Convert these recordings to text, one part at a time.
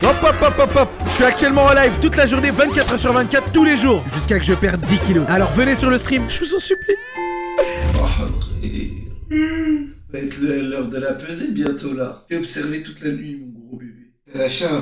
Hop hop hop hop hop. Je suis actuellement en live toute la journée, 24 h sur 24, tous les jours, jusqu'à que je perde 10 kilos. Alors venez sur le stream, je vous en supplie. Oh, va être l'heure de la pesée bientôt là. T'es observé toute la nuit, mon gros bébé. T'as lâché un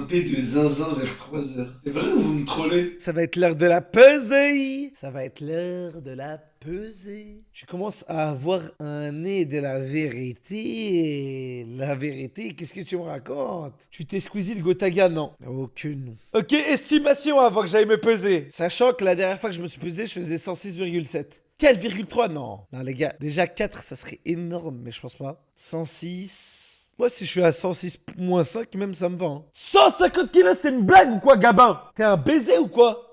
P de zinzin vers 3h. C'est vrai ou vous me trollez? Ça va être l'heure de la pesée. Ça va être l'heure de la pesée. Tu commences à avoir un nez de la vérité. La vérité, qu'est-ce que tu me racontes? Tu t'es squeezé le Gotaga? Non. Aucune. Ok, estimation avant que j'aille me peser. Sachant que la dernière fois que je me suis pesé, je faisais 106,7. 4,3 non. Non les gars, déjà 4 ça serait énorme, mais je pense pas. 106... Moi, si je suis à 106 moins 5, même ça me va. Hein. 150 kilos, c'est une blague ou quoi, Gabin? T'es un baiser ou quoi?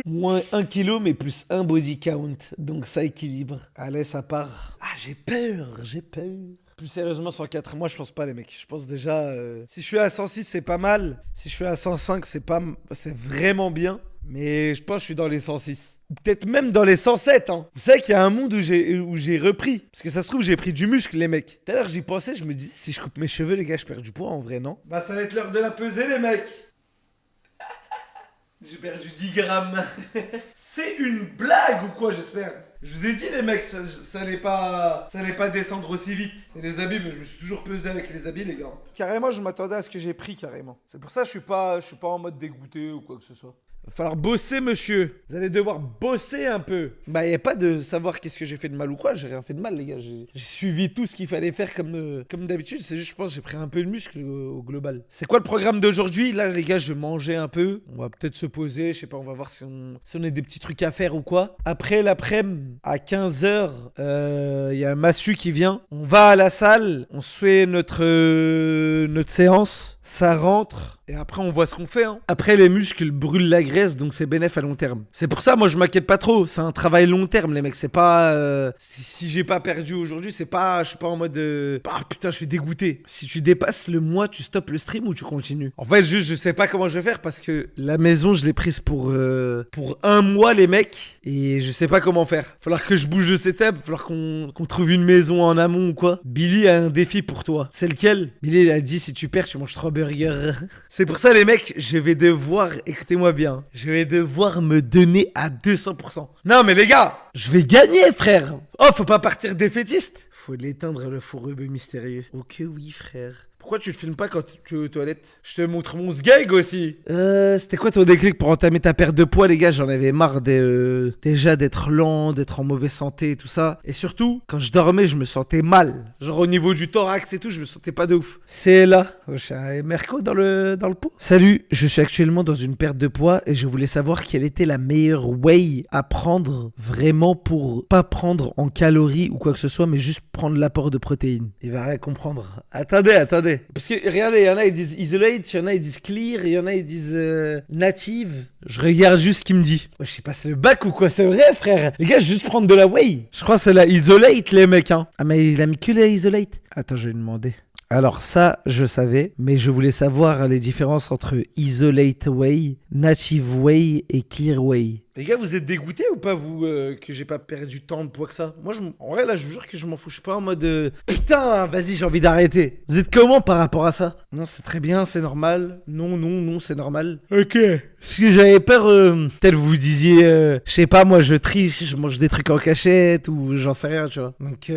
Moins 1 kilo, mais plus 1 body count. Donc ça équilibre. Allez, ça part. Ah, j'ai peur. Plus sérieusement, 104, moi je pense pas, les mecs. Je pense déjà, si je suis à 106, c'est pas mal. Si je suis à 105, c'est vraiment bien. Mais je pense que je suis dans les 106. Ou peut-être même dans les 107, hein. Vous savez qu'il y a un monde où j'ai repris. Parce que ça se trouve, j'ai pris du muscle, les mecs. Tout à l'heure, j'y pensais, je me disais, si je coupe mes cheveux, les gars, je perds du poids, en vrai, non? Bah, ça va être l'heure de la pesée, les mecs. J'ai perdu 10 grammes. C'est une blague ou quoi, j'espère? Je vous ai dit, les mecs, ça allait pas descendre aussi vite. C'est les habits, mais je me suis toujours pesé avec les habits, les gars. Carrément, je m'attendais à ce que j'ai pris, carrément. C'est pour ça que je suis pas en mode dégoûté ou quoi que ce soit. Va falloir bosser, monsieur. Vous allez devoir bosser un peu. Bah, y a pas de savoir qu'est-ce que j'ai fait de mal ou quoi. J'ai rien fait de mal, les gars. J'ai suivi tout ce qu'il fallait faire comme d'habitude. C'est juste, je pense, que j'ai pris un peu de muscle au global. C'est quoi le programme d'aujourd'hui? Là, les gars, je vais manger un peu. On va peut-être se poser. Je sais pas, on va voir si on a des petits trucs à faire ou quoi. Après l'après-midi, à 15h, y a un massu qui vient. On va à la salle. On se fait notre séance. Ça rentre. Et après, on voit ce qu'on fait. Hein. Après, les muscles brûlent la graisse, donc c'est bénéf à long terme. C'est pour ça, moi, je m'inquiète pas trop. C'est un travail long terme, les mecs. C'est pas... Si j'ai pas perdu aujourd'hui, c'est pas... Je suis pas en mode... Ah, putain, je suis dégoûté. Si tu dépasses le mois, tu stoppes le stream ou tu continues? En fait, juste, je sais pas comment je vais faire parce que la maison, je l'ai prise pour un mois, les mecs. Et je sais pas comment faire. Falloir que je bouge le setup. Falloir qu'on trouve une maison en amont ou quoi. Billy a un défi pour toi. C'est lequel? Billy, il a dit, si tu perds, tu manges 3 burgers. C'est pour ça, les mecs, je vais devoir, écoutez-moi bien, je vais devoir me donner à 200%. Non, mais les gars, je vais gagner, frère. Oh, faut pas partir défaitiste. Faut l'éteindre, le faux rebeu mystérieux. Ok, oui, frère. Pourquoi tu le filmes pas quand tu es aux toilettes? Je te montre mon sgeg aussi. C'était quoi ton déclic pour entamer ta perte de poids, les gars? J'en avais marre déjà d'être lent, d'être en mauvaise santé et tout ça. Et surtout, quand je dormais, je me sentais mal. Genre au niveau du thorax et tout, je me sentais pas de ouf. C'est là. J'ai Merco dans le pot. Salut, je suis actuellement dans une perte de poids et je voulais savoir quelle était la meilleure way à prendre vraiment pour pas prendre en calories ou quoi que ce soit, mais juste prendre l'apport de protéines. Il va rien comprendre. Attendez. Parce que regardez, il y en a ils disent isolate, il y en a ils disent clear, il y en a ils disent native. Je regarde juste ce qu'il me dit. Ouais, je sais pas, c'est le bac ou quoi? C'est vrai, frère. Les gars, je vais juste prendre de la whey. Je crois que c'est la isolate, les mecs, hein. Ah, mais il a mis que la isolate. Attends, je vais lui demander. Alors ça, je savais, mais je voulais savoir les différences entre isolate whey, native whey et clear whey. Les gars, vous êtes dégoûtés ou pas, vous, que j'ai pas perdu tant de poids que ça? Moi, en vrai, là, je vous jure que je m'en fous. Je suis pas en mode... Putain, vas-y, j'ai envie d'arrêter. Vous êtes comment par rapport à ça? Non, c'est très bien, c'est normal. Non, c'est normal. Ok. Parce que j'avais peur, peut-être vous disiez, je sais pas, moi, je triche, je mange des trucs en cachette, ou j'en sais rien, tu vois. Donc,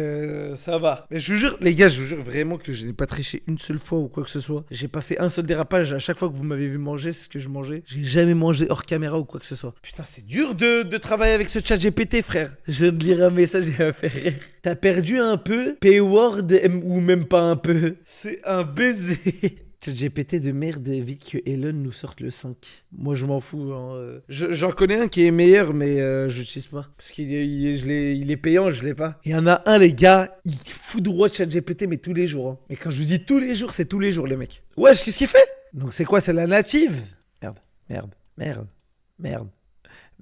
ça va. Mais je vous jure, les gars, je vous jure vraiment que je n'ai pas triché une seule fois ou quoi que ce soit. J'ai pas fait un seul dérapage. À chaque fois que vous m'avez vu manger, c'est ce que je mangeais. J'ai jamais mangé hors caméra ou quoi que ce soit. Putain, c'est dur de travailler avec ce chat GPT, frère. Je viens de lire un message et un fait rire. T'as perdu un peu, P-word, ou même pas un peu. C'est un baiser. Chat GPT de merde, vite que Elon nous sorte le 5. Moi, je m'en fous. Hein. J'en connais un qui est meilleur, mais je l'utilise pas. Parce qu'il est payant, je l'ai pas. Il y en a un, les gars, il foudroie chat GPT, mais tous les jours. Hein. Et quand je vous dis tous les jours, c'est tous les jours, les mecs. Wesh, qu'est-ce qu'il fait? Donc, c'est quoi? C'est la native?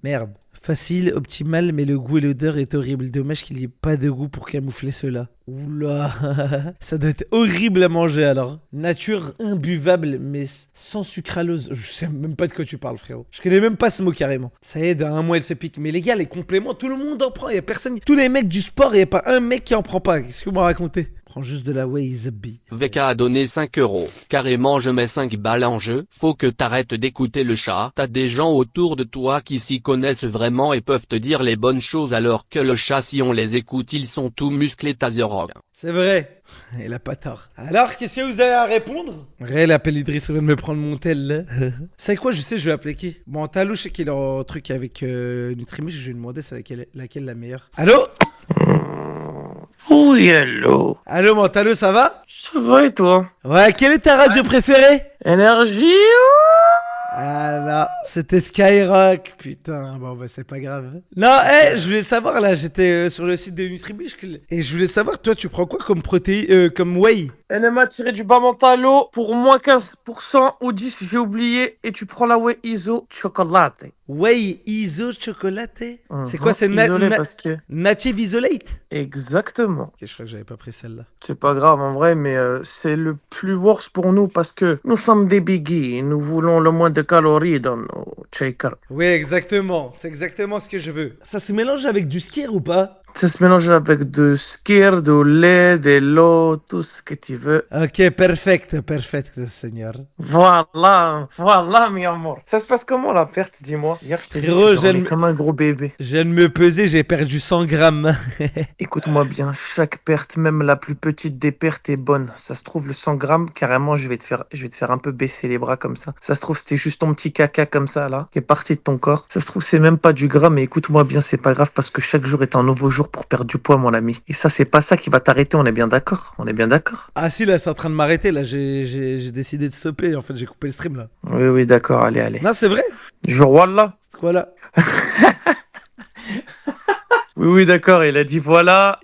Merde. Facile, optimal, mais le goût et l'odeur est horrible. Dommage qu'il n'y ait pas de goût pour camoufler cela. Oula, ça doit être horrible à manger alors. Nature imbuvable, mais sans sucralose. Je sais même pas de quoi tu parles, frérot. Je connais même pas ce mot carrément. Ça y est, dans un mois, elle se pique. Mais les gars, les compléments, tout le monde en prend. Il y a personne. Tous les mecs du sport, il n'y a pas un mec qui en prend pas. Qu'est-ce que vous m'en racontez? Prends juste de la Wasabi. VK a donné 5 €. Carrément je mets 5 balles en jeu. Faut que t'arrêtes d'écouter le chat. T'as des gens autour de toi qui s'y connaissent vraiment et peuvent te dire les bonnes choses alors que le chat si on les écoute ils sont tout musclés Tazerog. C'est vrai. Il a pas tort. Alors, qu'est-ce que vous avez à répondre? Réel appelle Idriss, on vient de me prendre mon tel là. C'est quoi, je sais, je vais appeler qui? Bon, Talou, je sais qu'il a un truc avec Nutrimus, je vais lui demander c'est laquelle la meilleure. Allô? Oui, hello. Allô, mon Talou, ça va? Ça va et toi? Ouais, quelle est ta radio préférée? Énergie. Ah là, c'était Skyrock, putain, bon bah c'est pas grave. Non, je voulais savoir là, j'étais sur le site de Nutrimuscle et je voulais savoir, toi tu prends quoi comme protéine, comme whey? NMA tiré du bas mentalo pour moins 15% ou 10, j'ai oublié, et tu prends la whey iso chocolate. Whey iso chocolaté? C'est quoi, c'est isolé parce que... Native Isolate? Exactement. Ok, je crois que j'avais pas pris celle-là. C'est pas grave en vrai, mais c'est le plus worst pour nous parce que nous sommes des biggies et nous voulons le moins de calories dans nos shakers. Oui, exactement, c'est exactement ce que je veux. Ça se mélange avec du skyr ou pas? Ça se mélange avec de skyr, de lait, de l'eau, tout ce que tu veux. Ok, perfect, Seigneur. Voilà, mi amour. Ça se passe comment la perte, dis-moi? Hier, je t'ai dit Frérot, que tu dormais comme un gros bébé. Je viens de me peser, j'ai perdu 100 grammes. Écoute-moi bien, chaque perte, même la plus petite des pertes est bonne. Ça se trouve, le 100 grammes, carrément, je vais te faire un peu baisser les bras comme ça. Ça se trouve, c'était juste ton petit caca comme ça, là, qui est parti de ton corps. Ça se trouve, c'est même pas du gras, mais écoute-moi bien, c'est pas grave parce que chaque jour est un nouveau jour pour perdre du poids, mon ami. Et ça, c'est pas ça qui va t'arrêter, on est bien d'accord? On est bien d'accord? Ah si, là, c'est en train de m'arrêter, là, j'ai décidé de stopper, en fait, j'ai coupé le stream, là. Oui, d'accord, allez. Non, c'est vrai? Jour voilà. C'est quoi, là? Oui, d'accord, il a dit voilà.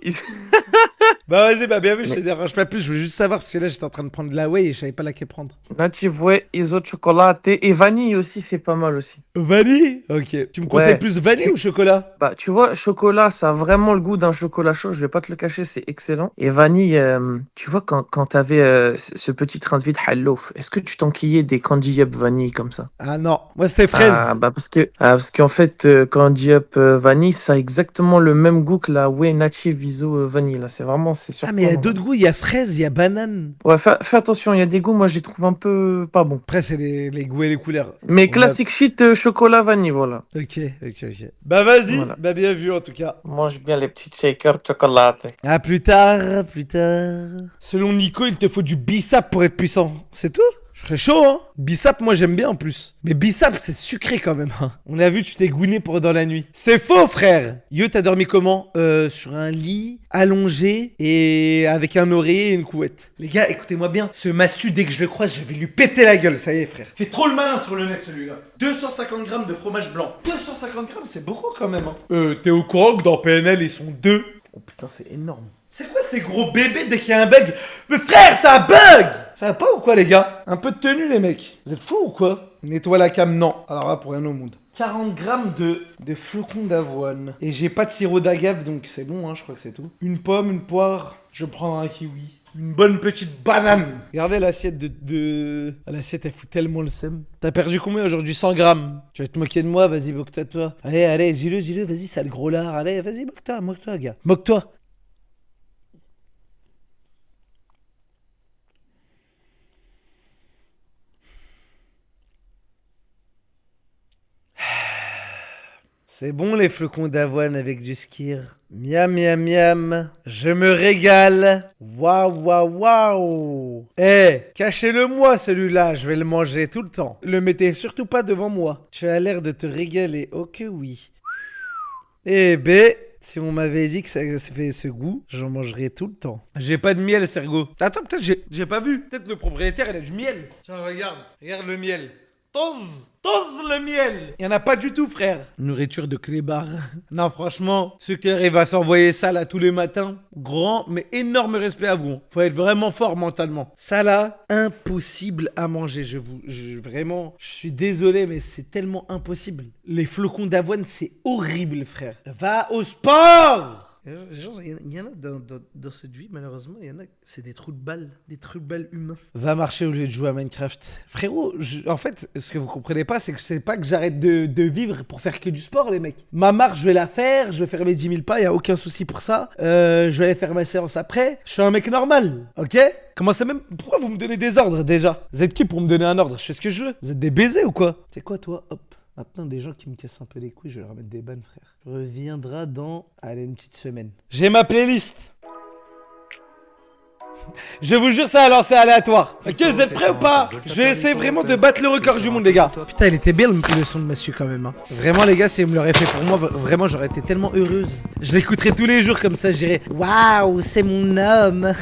Bah vas-y, bah bien vu, je te dérange pas plus, je voulais juste savoir, parce que là, j'étais en train de prendre de la whey et je savais pas laquelle prendre. Native whey, iso chocolat et vanille aussi, c'est pas mal aussi. Vanille? Ok. Tu me conseilles plus vanille ou chocolat? Bah, tu vois, chocolat, ça a vraiment le goût d'un chocolat chaud, je vais pas te le cacher, c'est excellent. Et vanille, tu vois, quand t'avais ce petit train de vie de Hallouf, est-ce que tu t'enquillais des Candy Up vanille comme ça? Ah non, moi c'était fraise. Ah, bah parce qu'en fait, Candy Up vanille, ça a exactement le même goût que la whey native iso vanille, là, c'est vraiment, c'est sûr. Ah mais il y a d'autres goûts, il y a fraise, il y a banane. Ouais, fais attention, il y a des goûts, moi je les trouve un peu pas bons. Après c'est les goûts et les couleurs. Mais classique shit, chocolat vanille, voilà. Ok. Bah vas-y, Voilà. bah bien vu en tout cas. Mange bien les petits shakers chocolat. À plus tard. Selon Nico, il te faut du bissap pour être puissant. C'est tout? Je serais chaud, hein. Bissap, moi j'aime bien en plus. Mais bissap, c'est sucré quand même, hein. On a vu, tu t'es gouiné pendant la nuit. C'est faux, frère. Yo, t'as dormi comment? Sur un lit, allongé, et avec un oreiller et une couette. Les gars, écoutez-moi bien. Ce mastu, dès que je le croise, je vais lui péter la gueule. Ça y est, frère. Fait trop le malin sur le net, celui-là. 250 grammes de fromage blanc. 250 grammes, c'est beaucoup quand même, hein. T'es au courant que dans PNL, ils sont 2? Oh putain, c'est énorme. C'est quoi ces gros bébés dès qu'il y a un bug? Mais frère, ça bug! Ça va pas ou quoi, les gars? Un peu de tenue, les mecs. Vous êtes fous ou quoi? Nettoie la cam, non. Alors là, pour rien au monde. 40 grammes de flocons d'avoine. Et j'ai pas de sirop d'agave, donc c'est bon, hein, je crois que c'est tout. Une pomme, une poire, je prends un kiwi. Une bonne petite banane. Regardez l'assiette L'assiette, elle fout tellement le seum. T'as perdu combien aujourd'hui? 100 grammes. Tu vas te moquer de moi? Vas-y, moque-toi, toi. Allez, dis-le, vas-y, sale gros lard. Allez, vas-y, moque-toi, gars. Moque-toi. C'est bon les flocons d'avoine avec du skyr. Miam miam miam. Je me régale. Waouh. Cachez-le moi celui-là, je vais le manger tout le temps. Le mettez surtout pas devant moi. Tu as l'air de te régaler, ok oui. Eh ben, si on m'avait dit que ça fait ce goût, j'en mangerais tout le temps. J'ai pas de miel, Sergo. Attends, peut-être j'ai pas vu. Peut-être le propriétaire, il a du miel. Tiens, regarde le miel. Tose le miel. Il y en a pas du tout, frère. Nourriture de clébard. Non, franchement, ceux qui arrivent à s'envoyer ça là tous les matins, grand mais énorme respect à vous. Faut être vraiment fort mentalement. Ça là, impossible à manger. Vraiment, je suis désolé, mais c'est tellement impossible. Les flocons d'avoine, c'est horrible, frère. Va au sport. Genre, il y en a dans cette vie, malheureusement, il y en a, c'est des trous de balles humains. Va marcher au lieu de jouer à Minecraft. Frérot, en fait, ce que vous comprenez pas, c'est pas que j'arrête de vivre pour faire que du sport, les mecs. Ma marche, je vais la faire, je vais faire mes 10 000 pas, y a aucun souci pour ça. Je vais aller faire ma séance après. Je suis un mec normal, ok? Comment ça même? Pourquoi vous me donnez des ordres déjà? Vous êtes qui pour me donner un ordre? Je fais ce que je veux. Vous êtes des baisers ou quoi? C'est quoi toi? Hop. Maintenant, des gens qui me cassent un peu les couilles, je vais leur mettre des bannes, frère. Je reviendrai dans, allez, une petite semaine. J'ai ma playlist. Je vous jure, ça a lancé aléatoire. Ok, vous êtes prêts ou pas? Je vais essayer vraiment de battre le record du monde, les gars. Putain, il était bien le son de monsieur quand même. Hein. Vraiment, les gars, si vous me l'aurez fait pour moi, vraiment, j'aurais été tellement heureuse. Je l'écouterai tous les jours comme ça, je dirais waouh, c'est mon homme.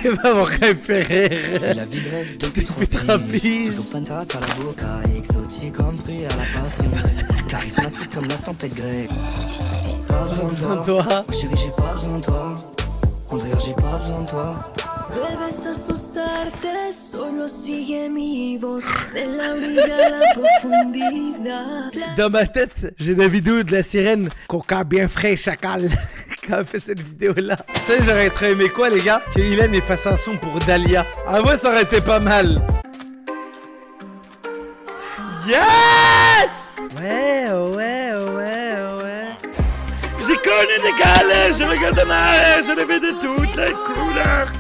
C'est pas mon préféré. C'est la vie de rêve depuis trop pige. Toujours patate à la boca, exotique comme fruit à la passion. Charismatique comme la tempête grecque. Pas besoin de toi. Chérie, j'ai pas besoin de toi. Andrea, j'ai pas besoin de toi. Debes asustarte, solo sigue mi voz de la orilla a la profundidad. Dans ma tête, j'ai la vidéo de la sirène Coca bien frais, chacal. Qui a fait cette vidéo-là. Tu sais, j'aurais très aimé quoi, les gars? Que Hélène ait fasse un son pour Dahlia. Ah, moi, ça aurait été pas mal. Yes! Ouais. J'ai connu des galères, je regarde en arrière, je les vu de toutes les couleurs.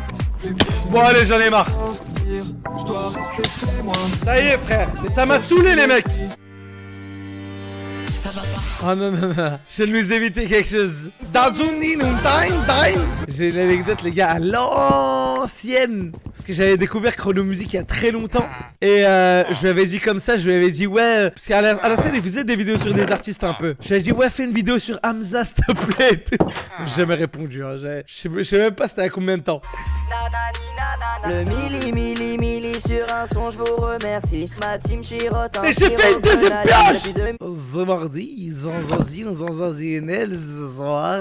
Bon, allez, j'en ai marre. Ça y est, frère. Mais ça m'a saoulé, les mecs. Oh non, je vais nous éviter quelque chose. J'ai une anecdote, les gars, à l'ancienne. Parce que j'avais découvert Chrono Musique il y a très longtemps. Et je lui avais dit comme ça, je lui avais dit ouais. Parce qu'à l'ancienne, il faisait des vidéos sur des artistes un peu. Je lui avais dit ouais, fais une vidéo sur Hamza, s'il te plaît. J'ai jamais répondu. Hein. Je sais même pas c'était à combien de temps. Le milli sur un son, je vous remercie. Ma team chirote. Et j'ai fait une deuxième pioche. Ce mardi, ils ont zanzinel ce soir.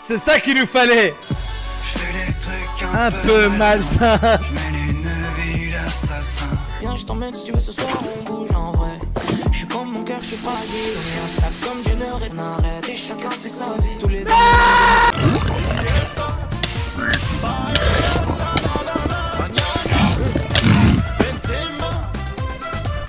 C'est ça qu'il nous fallait. Un peu malsain. Viens, je t'emmène si tu veux ce soir, on bouge en vrai. Je suis comme mon cœur, je suis fragile. On est instable comme d'une heure et on arrête. Et chacun fait sa vie. Tous les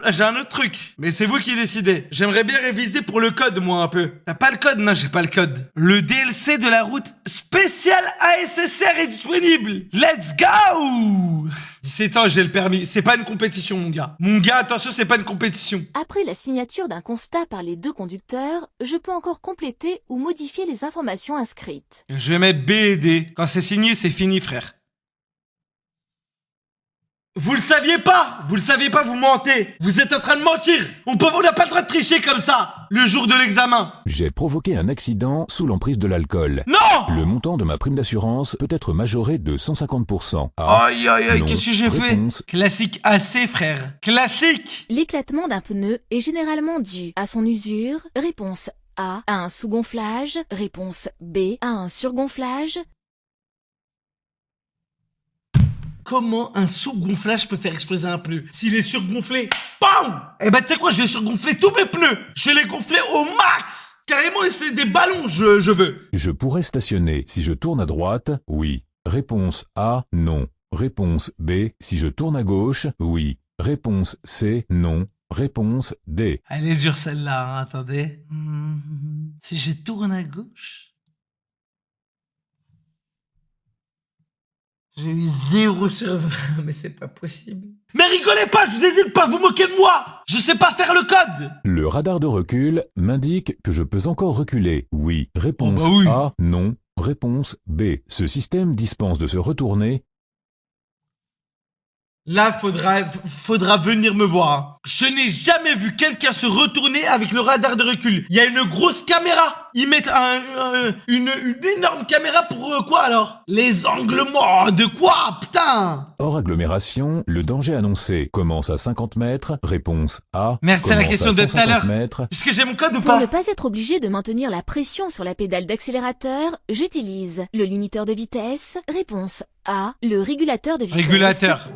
J'ai un autre truc, mais c'est vous qui décidez. J'aimerais bien réviser pour le code, moi, un peu. T'as pas le code? Non, j'ai pas le code. Le DLC de la route spéciale ASSR est disponible. Let's go! 17 ans, j'ai le permis. C'est pas une compétition, mon gars. Mon gars, attention, c'est pas une compétition. Après la signature d'un constat par les deux conducteurs, je peux encore compléter ou modifier les informations inscrites. Je vais mettre B et D. Quand c'est signé, c'est fini, frère. Vous le saviez pas, vous mentez. Vous êtes en train de mentir. On n'a pas le droit de tricher comme ça, le jour de l'examen. J'ai provoqué un accident sous l'emprise de l'alcool. Non! Le montant de ma prime d'assurance peut être majoré de 150%. Ah, Aïe, non. qu'est-ce que j'ai Réponse. fait? Classique AC, frère. Classique! L'éclatement d'un pneu est généralement dû à son usure. Réponse A, à un sous-gonflage. Réponse B, à un surgonflage. Comment un sous-gonflage peut faire exploser un pneu? S'il est surgonflé, BAM! Eh ben, tu sais quoi, je vais surgonfler tous mes pneus. Je vais les gonfler au max. Carrément, c'est des ballons, je veux. Je pourrais stationner si je tourne à droite, oui. Réponse A, non. Réponse B, si je tourne à gauche, oui. Réponse C, non. Réponse D. Elle est dure celle-là, hein, attendez. Si je tourne à gauche... J'ai eu 0 sur 20, mais c'est pas possible. Mais rigolez pas, je vous ai dit de pas vous moquer de moi. Je sais pas faire le code. Le radar de recul m'indique que je peux encore reculer, oui. Réponse Oh bah oui. A, non. Réponse B. Ce système dispense de se retourner. Là, faudra venir me voir. Je n'ai jamais vu quelqu'un se retourner avec le radar de recul. Il y a une grosse caméra. Ils mettent une énorme caméra pour quoi alors? Les angles morts. De quoi? Putain. Hors agglomération, le danger annoncé commence à 50 mètres. Réponse A. Merde, c'est la commence question à de tout à l'heure. 150 mètres. Est-ce que j'ai mon code ou Pour pas? ne pas être obligé de maintenir la pression sur la pédale d'accélérateur, j'utilise le limiteur de vitesse. Réponse A, le régulateur de vitesse. Régulateur.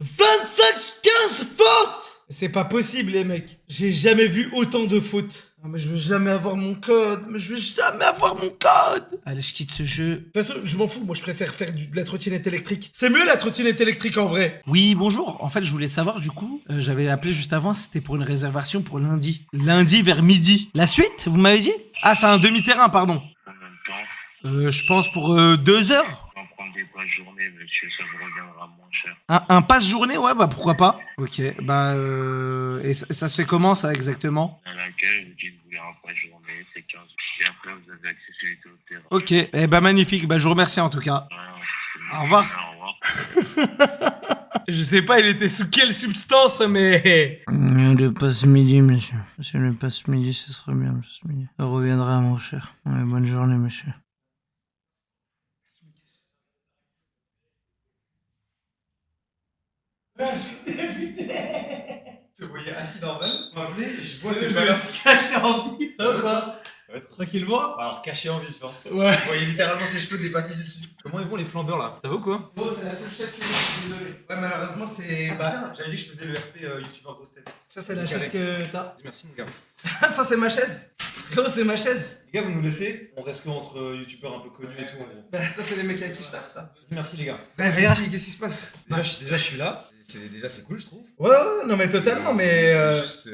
25-15 fautes! C'est pas possible, les mecs. J'ai jamais vu autant de fautes. Non, mais je veux jamais avoir mon code. Allez, je quitte ce jeu. De toute façon, je m'en fous. Moi, je préfère faire de la trottinette électrique. C'est mieux, la trottinette électrique, en vrai. Oui, bonjour. En fait, je voulais savoir, du coup, j'avais appelé juste avant, c'était pour une réservation pour lundi. Lundi vers midi. La suite, vous m'avez dit? Ah, c'est un demi-terrain, pardon. Je pense pour 2 heures. On va prendre des passes journée, monsieur, ça vous reviendra moins cher. Un passe-journée, ouais, bah pourquoi pas. Ok, bah et ça se fait comment ça exactement? À l'accueil, vous dites que vous voulez un passe journée, c'est 15 euros. Et après, vous avez accessibilité au terrain. Ok, eh bah magnifique, bah je vous remercie en tout cas. Au revoir. Au revoir. Je sais pas, il était sous quelle substance, mais... Le passe-midi, monsieur. Monsieur, le passe-midi, ce serait bien, le passe-midi. Ça reviendra, mon cher. Ouais, bonne journée, monsieur. Je te voyais assis normal, et je vois que je me suis caché en vif. Ça va ou quoi? Ouais, Tranquillement. alors caché en vif, hein. Ouais. Vous voyez littéralement ses cheveux dépasser dessus. Comment ils vont les flambeurs là? Ça va ou quoi? Bon, c'est la seule chaise que j'ai, désolé. Ouais, malheureusement, c'est... Putain, j'avais dit que je faisais le RP youtubeur grosse tête. Ça, c'est la chaise que t'as. Dis merci mon gars. Ça, c'est ma chaise. Frérot, c'est ma chaise. Les gars, vous nous laissez? On reste que entre youtubeurs un peu connus et tout en gros. Bah, ça, c'est les mecs avec qui je tape, ça. Dis merci les gars. Regarde, qu'est-ce qui se passe? Déjà, je suis là. Déjà, c'est cool, je trouve. Ouais, non, mais totalement, mais... Juste,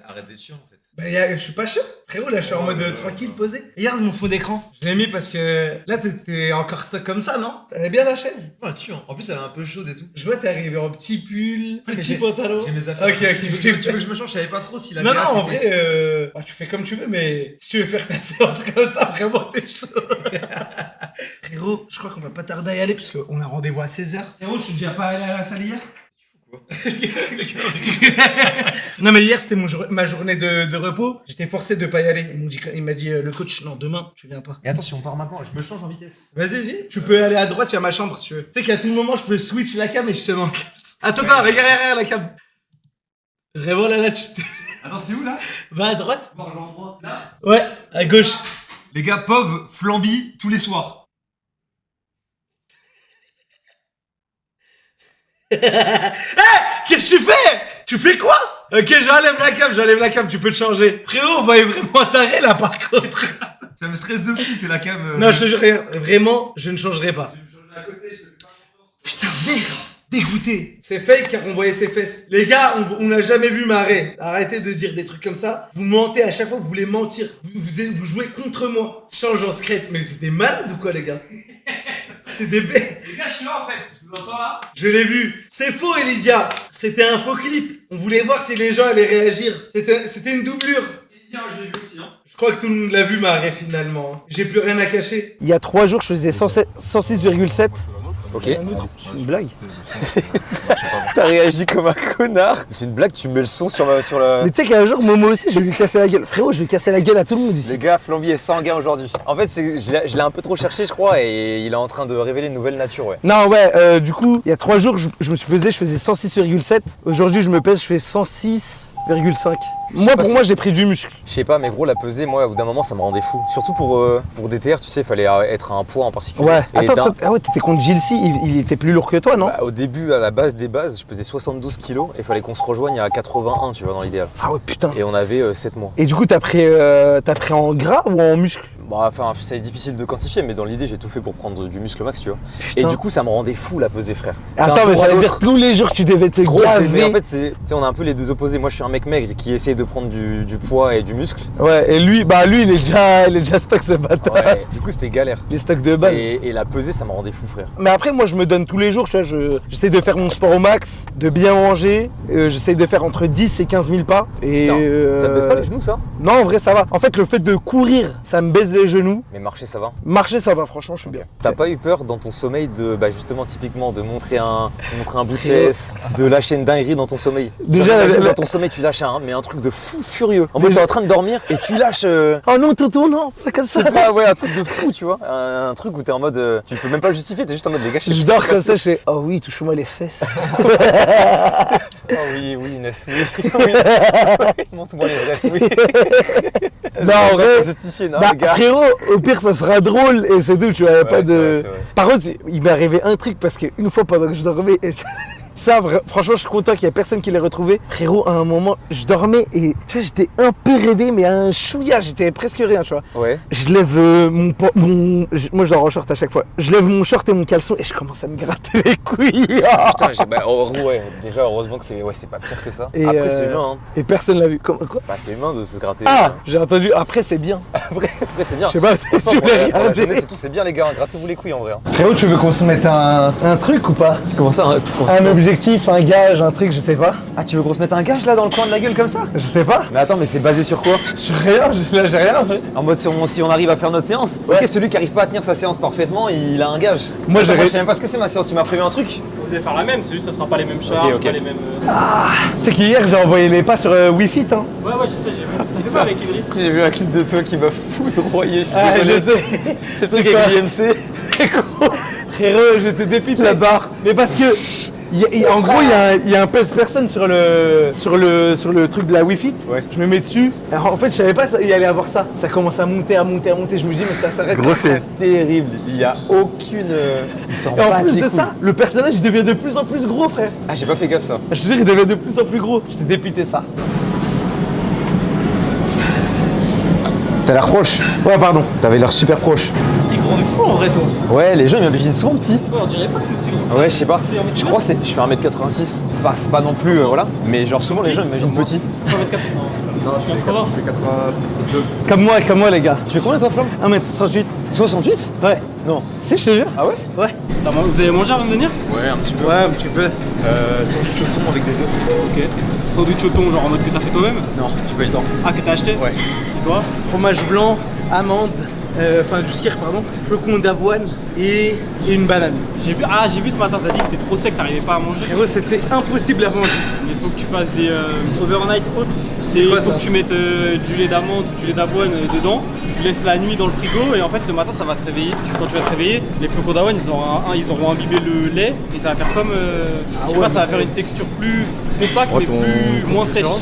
arrête d'être chiant en fait. Bah, je suis pas chiant. Frérot, là, je suis en mode tranquille, posé. Regarde mon fond d'écran. Je l'ai mis parce que là, t'étais encore stock comme ça, non? T'avais bien la chaise? Oh, tu en plus, elle est un peu chaude et tout. Je vois, t'es arrivé en petit pull, petit j'ai- pantalon. J'ai mes affaires. Ok, ok. Tu veux que je me change? Je savais pas trop si la Non, glace en était- vrai, tu fais comme tu veux, mais si tu veux faire ta séance comme ça, vraiment, t'es chaud. Frérot, je crois qu'on va pas tarder à y aller parce qu'on a rendez-vous à 16h. Frérot, je suis déjà pas allé à la salle hier? Non, mais hier, c'était ma journée de repos. J'étais forcé de pas y aller. Il m'a dit, le coach, non, demain, tu viens pas. Et attends, si on part maintenant, je me change en vitesse. Vas-y. Tu peux aller à droite, il y a ma chambre si tu veux. Tu sais qu'à tout moment, je peux switch la cam et je te manque. Attends, regarde la cam. Vraiment, là, tu t'es... Attends, c'est où là? Va à droite. Voir l'endroit. Là? Ouais, à gauche. Les gars, POV flambi tous les soirs. Qu'est-ce que tu fais? Tu fais quoi? Ok, j'enlève la cam, tu peux te changer. Frérot, on va vraiment taré là par contre. Ça me stresse de fou, t'es la cam. Non, je te jure, regarde, vraiment, je ne changerai pas. Putain, merde, dégoûté. C'est fake car on voyait ses fesses. Les gars, on n'a jamais vu Marais. Arrêtez de dire des trucs comme ça. Vous mentez à chaque fois, vous voulez mentir. Vous jouez contre moi. Change en secrète, mais c'est des malades ou quoi les gars? C'est des bêtes. Les gars, je suis là en fait. Tu m'entends là? Je l'ai vu. C'est faux, Elydia. C'était un faux clip. On voulait voir si les gens allaient réagir. C'était une doublure. Je l'ai vu aussi, hein. Je crois que tout le monde l'a vu, Marais, finalement. J'ai plus rien à cacher. Il y a 3 jours, je faisais 106,7. Ok. C'est une blague. T'as réagi comme un connard. C'est une blague, tu mets le son sur la... Mais tu sais qu'un jour, moi aussi, je vais lui casser la gueule. Frérot, je vais casser la gueule à tout le monde ici. Les gars, Flamby est sanguin aujourd'hui. En fait, je l'ai un peu trop cherché, je crois, et il est en train de révéler une nouvelle nature, ouais. Non, ouais, du coup, il y a 3 jours, je me suis pesé, je faisais 106,7. Aujourd'hui, je me pèse, je fais 106,5. Moi, pour moi, j'ai pris du muscle. Je sais pas, mais gros, la pesée, moi, au bout d'un moment, ça me rendait fou. Surtout pour DTR, tu sais, il fallait être à un poids en particulier. Ouais. Et Attends, ouais, t'étais contre Gilsey, il était plus lourd que toi, non? Bah, au début, à la base des bases, je pesais 72 kilos et il fallait qu'on se rejoigne à 81, tu vois, dans l'idéal. Ah ouais, putain. Et on avait 7 mois. Et du coup, t'as pris en gras ou en muscle? Bah, enfin, c'est difficile de quantifier, mais dans l'idée, j'ai tout fait pour prendre du muscle max, tu vois. Putain. Et du coup, ça me rendait fou la pesée, frère. Attends, mais ça veut dire tous les jours, tu devais te Gros, gaver. mais en fait, tu sais, on a un peu les deux opposés. Moi, je suis un mec maigre qui essaye de prendre du poids et du muscle. Ouais, et lui, il est déjà stock, ce bâtard. Ouais, du coup, c'était galère. Les stocks de base. Et la pesée, ça me rendait fou, frère. Mais après, moi, je me donne tous les jours, tu vois, j'essaie de faire mon sport au max, de bien manger, j'essaie de faire entre 10 et 15 000 pas. Et Putain, ça te baisse pas les genoux, ça? Non, en vrai, ça va. En fait, le fait de courir, ça me baisse les genoux. Mais marcher, ça va? Marcher, ça va, franchement, je suis bien. T'as pas eu peur dans ton sommeil de, justement, typiquement, de montrer un bout de fesse, de lâcher une dinguerie dans ton sommeil? Déjà, Genre, dans ton sommeil, tu lâches mais un truc de fou furieux. En mode, t'es en train de dormir et tu lâches. Oh non, tonton, non, c'est comme ça. C'est pas, ouais, un truc de fou, tu vois. Un truc où t'es en mode. Tu peux même pas justifier, t'es juste en mode, les gars, Je dors comme ça, je fais, oh oui, touche-moi les fesses. Oh oui, Inès, oui. Oui. Montre-moi les restes, oui. Non, en vrai. Justifié, non, Bah, les gars. frérot, au pire, ça sera drôle et c'est tout, tu vois, y a pas de. C'est vrai. Par contre, il m'est arrivé un truc parce qu'une fois pendant que je dormais, Ça, franchement, je suis content qu'il y ait personne qui l'ait retrouvé. Frérot, à un moment, je dormais et tu vois, j'étais un peu réveillé, mais à un chouïa, j'étais presque rien, tu vois. Ouais. Je lève moi, je dors en short à chaque fois. Je lève mon short et mon caleçon et je commence à me gratter les couilles. Putain, ouais, déjà, heureusement que c'est pas pire que ça. Et après, c'est humain, hein. Et personne l'a vu. Quoi? Bah, c'est humain de se gratter. Ah, j'ai entendu. Après, c'est bien. Après, c'est bien. Je sais pas, tu pour la regarder. jeunesse et tout, c'est bien, les gars. Grattez-vous les couilles en vrai. Hein. Frérot, tu veux qu'on se mette un truc ou pas? Comment ça? Un objectif, un gage, un truc, je sais pas. Ah, tu veux qu'on se mette un gage là dans le coin de la gueule comme ça? Je sais pas. Mais attends, mais c'est basé sur quoi? Sur rien, là j'ai rien. En mode si on arrive à faire notre séance. Ouais. Ok, celui qui arrive pas à tenir sa séance parfaitement, il a un gage. Moi je sais même pas ce que c'est ma séance, tu m'as prévu un truc? Vous allez faire la même, c'est juste que ce sera pas les mêmes charges, pas les mêmes. Ah, c'est qu'hier j'ai envoyé les pas sur Wi-Fi, hein. Ouais, je sais, j'ai vu. J'ai vu avec Idriss. J'ai vu un clip de toi qui m'a foudroyé, je sais. C'est le truc avec l'IMC. C'est gros. Frérot, j'étais dépité la barre. Mais parce que. En gros, il y a un pèse-personne sur le truc de la Wi-Fi. Ouais. Je me mets dessus. Alors, en fait, je savais pas qu'il allait avoir ça. Ça commence à monter. Je me dis, mais ça s'arrête. Gros, c'est terrible. Il y a aucune. Et en plus de ça, le personnage il devient de plus en plus gros, frère. Ah, j'ai pas fait gaffe ça. Je te jure, il devient de plus en plus gros. J'étais dépité ça. T'as l'air proche. Ouais, pardon. T'avais l'air super proche. T'es grand de fou en vrai, toi. Ouais, les gens ils m'imaginent souvent petit. Ouais, on dirait pas que c'est comme ça. Ouais, je sais pas. Je crois que je fais 1m86. C'est pas non plus, voilà. Mais genre souvent les gens m'imaginent petit. 1m80. Non, je fais 82. Comme moi, les gars. Tu fais combien toi, Flamme? 1m68. 68? Ouais. Non. Si, je te jure. Ah ouais? Ouais. Vous avez mangé avant de venir? Ouais, un petit peu. Ouais, un petit peu. Sandwich choton avec des œufs. Ok. Sandwich choton, genre en mode que t'as fait toi-même? Non, j'ai pas eu le temps. Ah, que t'as acheté? Ouais. Et toi? Fromage blanc, amande, du skyr, pardon, flocon d'avoine et une banane. J'ai vu ce matin, t'as dit que c'était trop sec, t'arrivais pas à manger. Frérot, c'était impossible à manger. Il faut que tu fasses des overnight oats. Il faut que tu mettes du lait d'amande ou du lait d'avoine dedans. Tu laisses la nuit dans le frigo et en fait le matin ça va se réveiller. Quand tu vas te réveiller, les flocons d'avoine ils auront imbibé le lait et ça va faire comme. Je sais pas, ça va faire une texture plus compacte mais moins sèche. Non,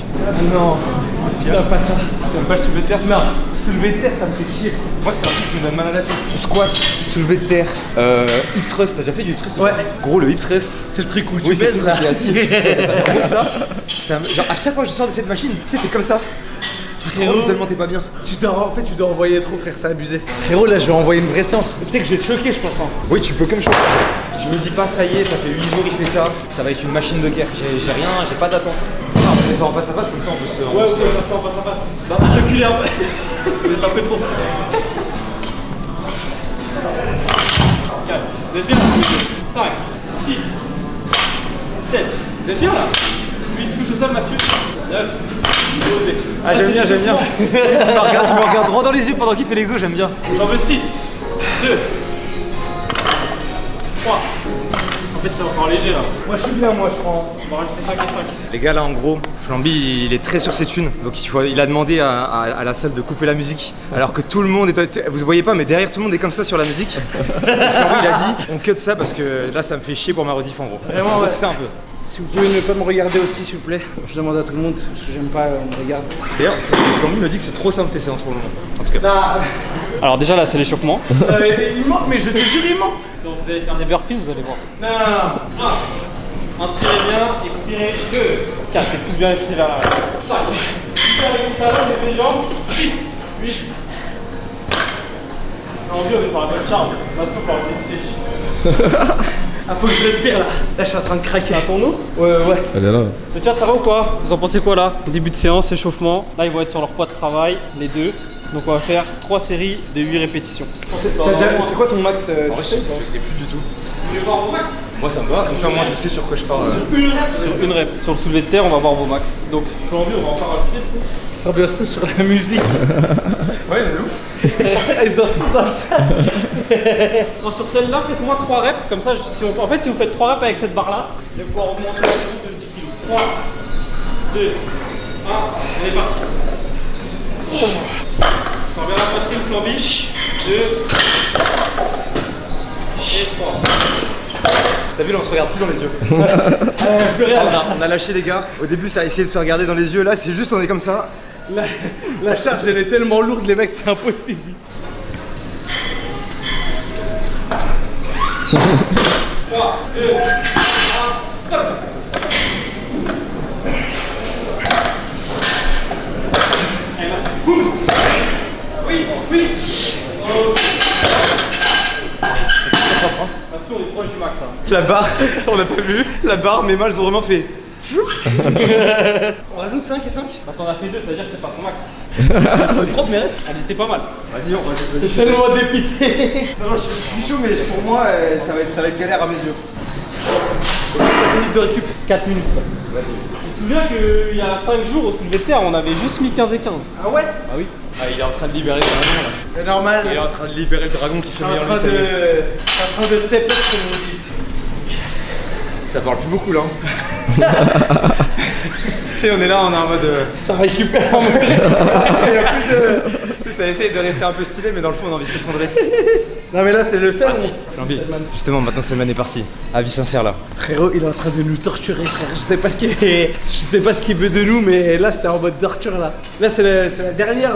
tu n'aimes pas ça. Tu n'aimes pas le soulevé de terre? Non, soulevé de terre ça me fait chier. Moi c'est un truc qui me donne mal à la tête. Squat, soulevé de terre. Hip thrust, t'as déjà fait du hip thrust? Ouais. Gros, le hip thrust. C'est le truc où tu baises là. Genre à chaque fois que je sors de cette machine, tu sais, t'es comme ça. Frérot, tellement t'es pas bien. Tu dois envoyer trop, frère, c'est abusé. Frérot, là je vais envoyer une vraie séance. Tu sais que je vais te choquer, je pense. Hein. Oui, tu peux comme je. Je me dis pas, ça y est, ça fait 8 jours il fait ça. Ça va être une machine de guerre. J'ai rien, j'ai pas d'attente. Non, on fait ça en face à face, comme ça on peut se. Ouais, on peut faire ça en face à face. Bah, reculez un peu. Vous êtes un peu trop. 4. Vous êtes bien là? 5, 6, 7. Vous êtes bien là? 8, touche au sol, Mathieu. 9. Ah, j'aime bien. Il me regarde droit dans les yeux pendant qu'il fait l'exo, j'aime bien. J'en veux 6, 2, 3. En fait, c'est encore léger là. Moi je suis bien, moi je prends. On va rajouter 5 et 5. Les gars, là en gros, Flamby il est très sur ses thunes. Donc il a demandé à la salle de couper la musique. Alors que tout le monde est. Vous voyez pas, mais derrière tout le monde est comme ça sur la musique. Flamby il a dit on cut ça parce que là ça me fait chier pour ma rediff en gros. Vraiment, ouais. C'est ça un peu. Si vous pouvez ne pas me regarder aussi, s'il vous plaît. Je demande à tout le monde parce que j'aime pas on me regarde. D'ailleurs, Flamby me dit que c'est trop simple tes séances pour le moment. En tout cas. Nah. Alors déjà là c'est l'échauffement. Il ment, mais je te jure il ment. Donc vous allez faire des burpees, vous allez voir. Non. 1. Inspirez bien, expirez. 2. 4. Faites plus bien respirer vers l'arrière. 5. Avec le talon, levez les jambes. 6. 8. En vie, on est sur la bonne charge. Ma soupe en une Ah, faut que je respire là. Là, je suis en train de craquer. pour nous. Ouais. Elle est là. Le chat, ça va ou quoi? Vous en pensez quoi là? Début de séance, échauffement. Là, ils vont être sur leur poids de travail, les deux. Donc, on va faire 3 séries de 8 répétitions. C'est quoi ton max Je sais plus du tout. Vous voulez voir vos max? Moi ça me va, comme ça moi je sais sur quoi je parle. Sur une rep. Sur le soulevé de terre, on va voir vos max. Donc, j'ai envie, on va en faire rajouter. Ils sont bien sur la musique. Ouais, mais ouf. Ils dansent tous dans le chat. Non, sur celle-là, faites-moi 3 reps. Comme ça, en fait, si vous faites 3 reps avec cette barre-là, vous allez pouvoir augmenter la séance de 10 kg. 3, 2, 1, on est parti. Sors bien la poitrine, flambiche. 2 et 3. T'as vu là on se regarde plus dans les yeux. Plus rien. On a lâché les gars. Au début ça a essayé de se regarder dans les yeux. Là c'est juste on est comme ça. La charge elle est tellement lourde les mecs c'est impossible. 3, 2, 1, top. La barre, on n'a pas vu. La barre, mes mains, elles ont vraiment fait. On rajoute 5 et 5. Bah t'en as fait 2, ça veut dire que c'est pas ton max. Tu propre mes rêves. Elle était pas mal. Vas-y, on va Je suis tellement dépité. Non, je suis chaud, mais pour moi, ça va être galère à mes yeux. 4 minutes de récup. 4 minutes. Vas-y. Tu te souviens qu'il y a 5 jours au soulevé de terre, on avait juste mis 15 et 15. Ah ouais? Ah oui. Ah, il est en train de libérer le dragon là. C'est normal. Il est en train de libérer le dragon qui se met en lui. en train de step up comme on dit. Ça parle plus beaucoup là. Tu sais, on est là, on est en mode. Ça récupère en mode. Il y a plus de. Ça essaye de rester un peu stylé, mais dans le fond, on a envie de s'effondrer. Non, mais là, c'est le seul. Flamby. Justement, maintenant Selman est parti. Avis sincère là. Frérot, il est en train de nous torturer, frère. Je sais pas ce qu'il veut de nous, mais là, c'est en mode torture là. Là, c'est la dernière.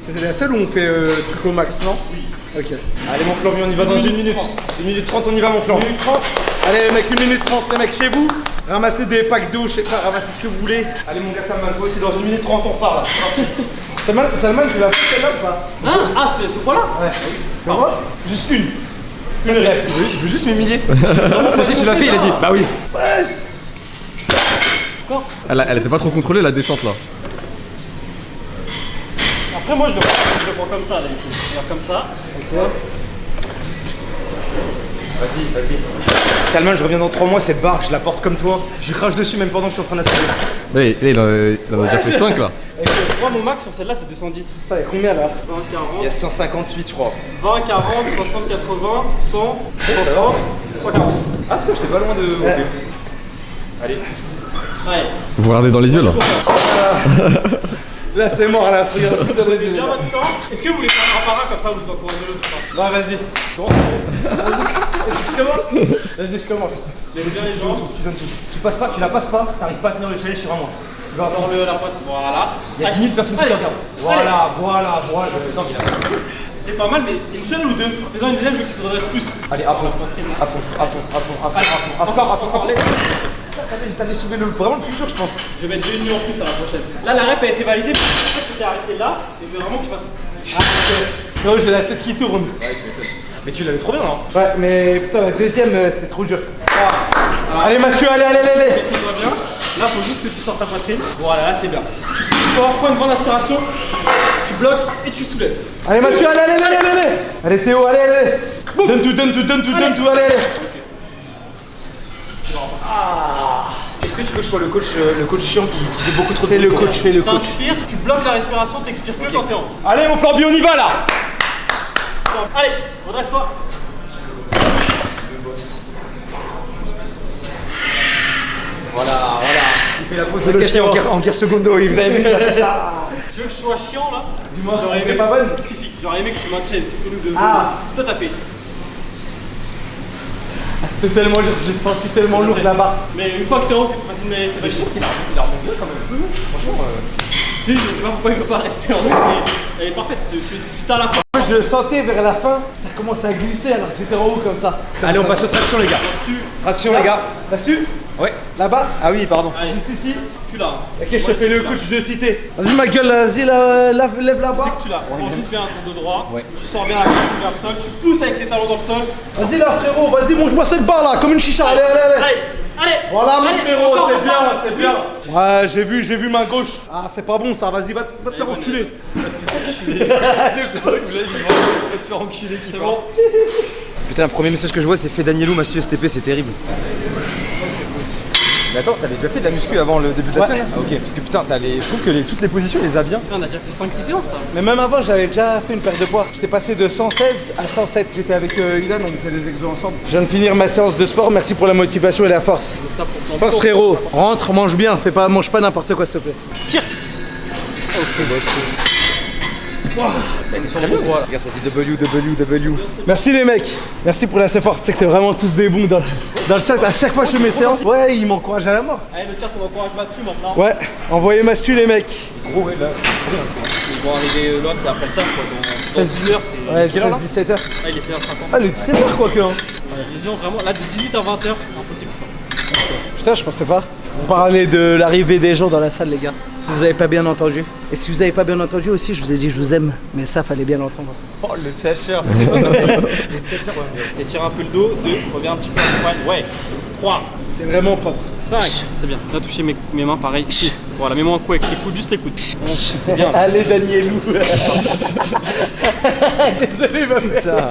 C'est la seule où on fait truc au max, non? Oui. Ok. Allez, mon Flamby, on y va dans 1 minute. 1 minute 30, on y va, mon Flamby. 1 minute 30. Allez, les mecs, 1 minute 30. Les mecs, chez vous, ramassez des packs d'eau, je sais pas, ramassez ce que vous voulez. Allez, mon gars, Salman, toi aussi, dans 1 minute 30, on repart là. Salman, tu l'as fait celle-là ou pas? Hein? Ah, c'est ce point-là? Ouais. Comment? Juste une. Il veut juste m'humilier. Ça aussi, tu l'as fait, il a dit. Bah oui. Wesh. Quoi? Elle était pas trop contrôlée la descente là. Après, moi, je le prends comme ça, là. Regarde comme ça. Ok. Vas-y. Salman, je reviens dans 3 mois, cette barre, je la porte comme toi. Je crache dessus même pendant que je suis en train de la soulever. Oui, il en a déjà fait 5 là. Avec le 3, mon max sur celle-là, c'est 210. T'as combien là? 20, 40. Il y a 158, je crois. 20, 40, 60, 80, 100, 130, 140. Ah putain, j'étais pas loin de. Ouais. Ok. Allez. Ouais. Vous regardez dans les yeux là. Là, c'est mort, là, se regarde dans les yeux. Bien votre temps. Est-ce que vous voulez faire un par un comme ça, vous les encouragez l'autre ou pas? Bah, vas-y. Bon. Je commence. Vas-y, je commence. Lève bien les jambes. Tu donnes tout. Tu passes pas, tu la passes pas, t'arrives pas à tenir le challenge sur un mois. Tu vas Sors la pointe. Voilà. Il y a 10 000 personnes qui te regardent. Voilà. Non, il a pas. C'était pas mal, mais une seule ou deux? Fais-en une deuxième, vu que tu te redresses plus. Allez, à fond. Encore. T'avais soulevé vraiment le plus dur, je pense. Je vais mettre 2 nuits en plus à la prochaine. Là, la rep a été validée, mais en fait, tu t'es arrêté là, et je veux vraiment que tu fasses. Ah, ok. Non, j'ai la tête qui tourne. Ouais, tu m'étonnes. Mais tu l'avais trop bien, non? Ouais, mais putain, la deuxième, c'était trop dur. Allez, Mathieu, allez. Fais-toi bien. Là, faut juste que tu sortes ta poitrine. Voilà, là, t'es bien. Tu pousses fort, prends une grande inspiration, tu bloques et tu soulèves. Allez, Mathieu, allez. Allez, Théo, allez. Donne tout, allez. Est-ce que tu veux que je sois le coach chiant qui fait beaucoup trop de Fais le coach. T'inspires, tu bloques la respiration, t'expires que quand t'es en haut. Allez, mon Flamby, on y va là. Allez, redresse-toi. Voilà. Il fait la pause de caché en guerre secondo, vous avez vu, il a fait ça. Tu veux que je sois chiant là? Dis-moi, j'aurais aimé. pas bonne? Si, j'aurais aimé que tu maintiennes une ou deux secondes. Ah. Toi, t'as fait. C'était tellement lourd, je l'ai senti tellement lourd là-bas. Mais une fois que t'es en haut, c'est plus facile, mais c'est pas chiant. Il a remonté bien quand même. Franchement. Si, je sais pas pourquoi il veut pas rester en haut, mais elle est parfaite. Tu t'as la fin. Je le sentais vers la fin, ça commence à glisser alors que j'étais en haut comme ça. Allez, on passe aux tractions, les gars. Traction, les gars. Là-dessus? Ouais. Là-bas? Ah oui, pardon. Allez, Juste ici? tu l'as. Ok, je te fais le coach de cité. Vas-y, ma gueule, vas-y, lève la C'est barre. que tu l'as. Prends juste bien un tour de droit. Ouais. Tu sors bien la pointe vers le sol. Tu pousses avec tes talons dans le sol. Vas-y, là, frérot, vas-y, mange-moi cette barre là, comme une chicha. Allez. Allez. Voilà, mon Allez, frérot, encore, c'est bien, encore. c'est bien. Ouais, j'ai vu main gauche. Ah, c'est pas bon ça, vas-y, va te faire enculer. Va te faire enculer, qui parle. Putain, le premier message que je vois, c'est fait Danielou, ma STP, c'est terrible. Mais attends, t'avais déjà fait de la muscu avant le début de la semaine? Ah, ok, parce que putain, je trouve que toutes les positions, il les a bien. On a déjà fait 5-6 séances là. Mais même avant, j'avais déjà fait une perte de poids. J'étais passé de 116 à 107. J'étais avec Ilan, on faisait des exos ensemble. Je viens de finir ma séance de sport, merci pour la motivation et la force. Ça pour Force frérot, rentre, mange bien, mange pas n'importe quoi s'il te plaît. Tire. Ok, boss. Regarde, ça dit WWW. Merci les mecs, merci pour la force. Tu sais que c'est vraiment tous des bons dans le chat. À chaque fois que je fais mes séances, ouais, ils m'encouragent à la mort. Allez, le chat, on encourage Mastu maintenant. Ouais, envoyez Mastu les mecs. Gros, ouais, là. Ils vont arriver là, c'est après le taf quoi. Dans 1 heure, c'est. Ouais, quelle heure, là 17h. Ah, il est 16h50. Ah, le 17h quoi que. Hein. Les gens vraiment, là de 18 à 20h, impossible. Putain, je pensais pas. On parlait de l'arrivée des gens dans la salle, les gars. Si vous avez pas bien entendu. Et si vous avez pas bien entendu aussi, je vous ai dit je vous aime. Mais ça, fallait bien l'entendre. Oh, le chercheur. Et tire un peu le dos. 2, reviens un petit peu en pointe. Ouais. 3. C'est vraiment propre. 5. C'est bien. Là, toucher mes mains, pareil. 6. Voilà, mets-moi un coup avec tes coudes, juste les coudes. C'est bien. Allez, Danielou. Désolé, ma mère. Putain.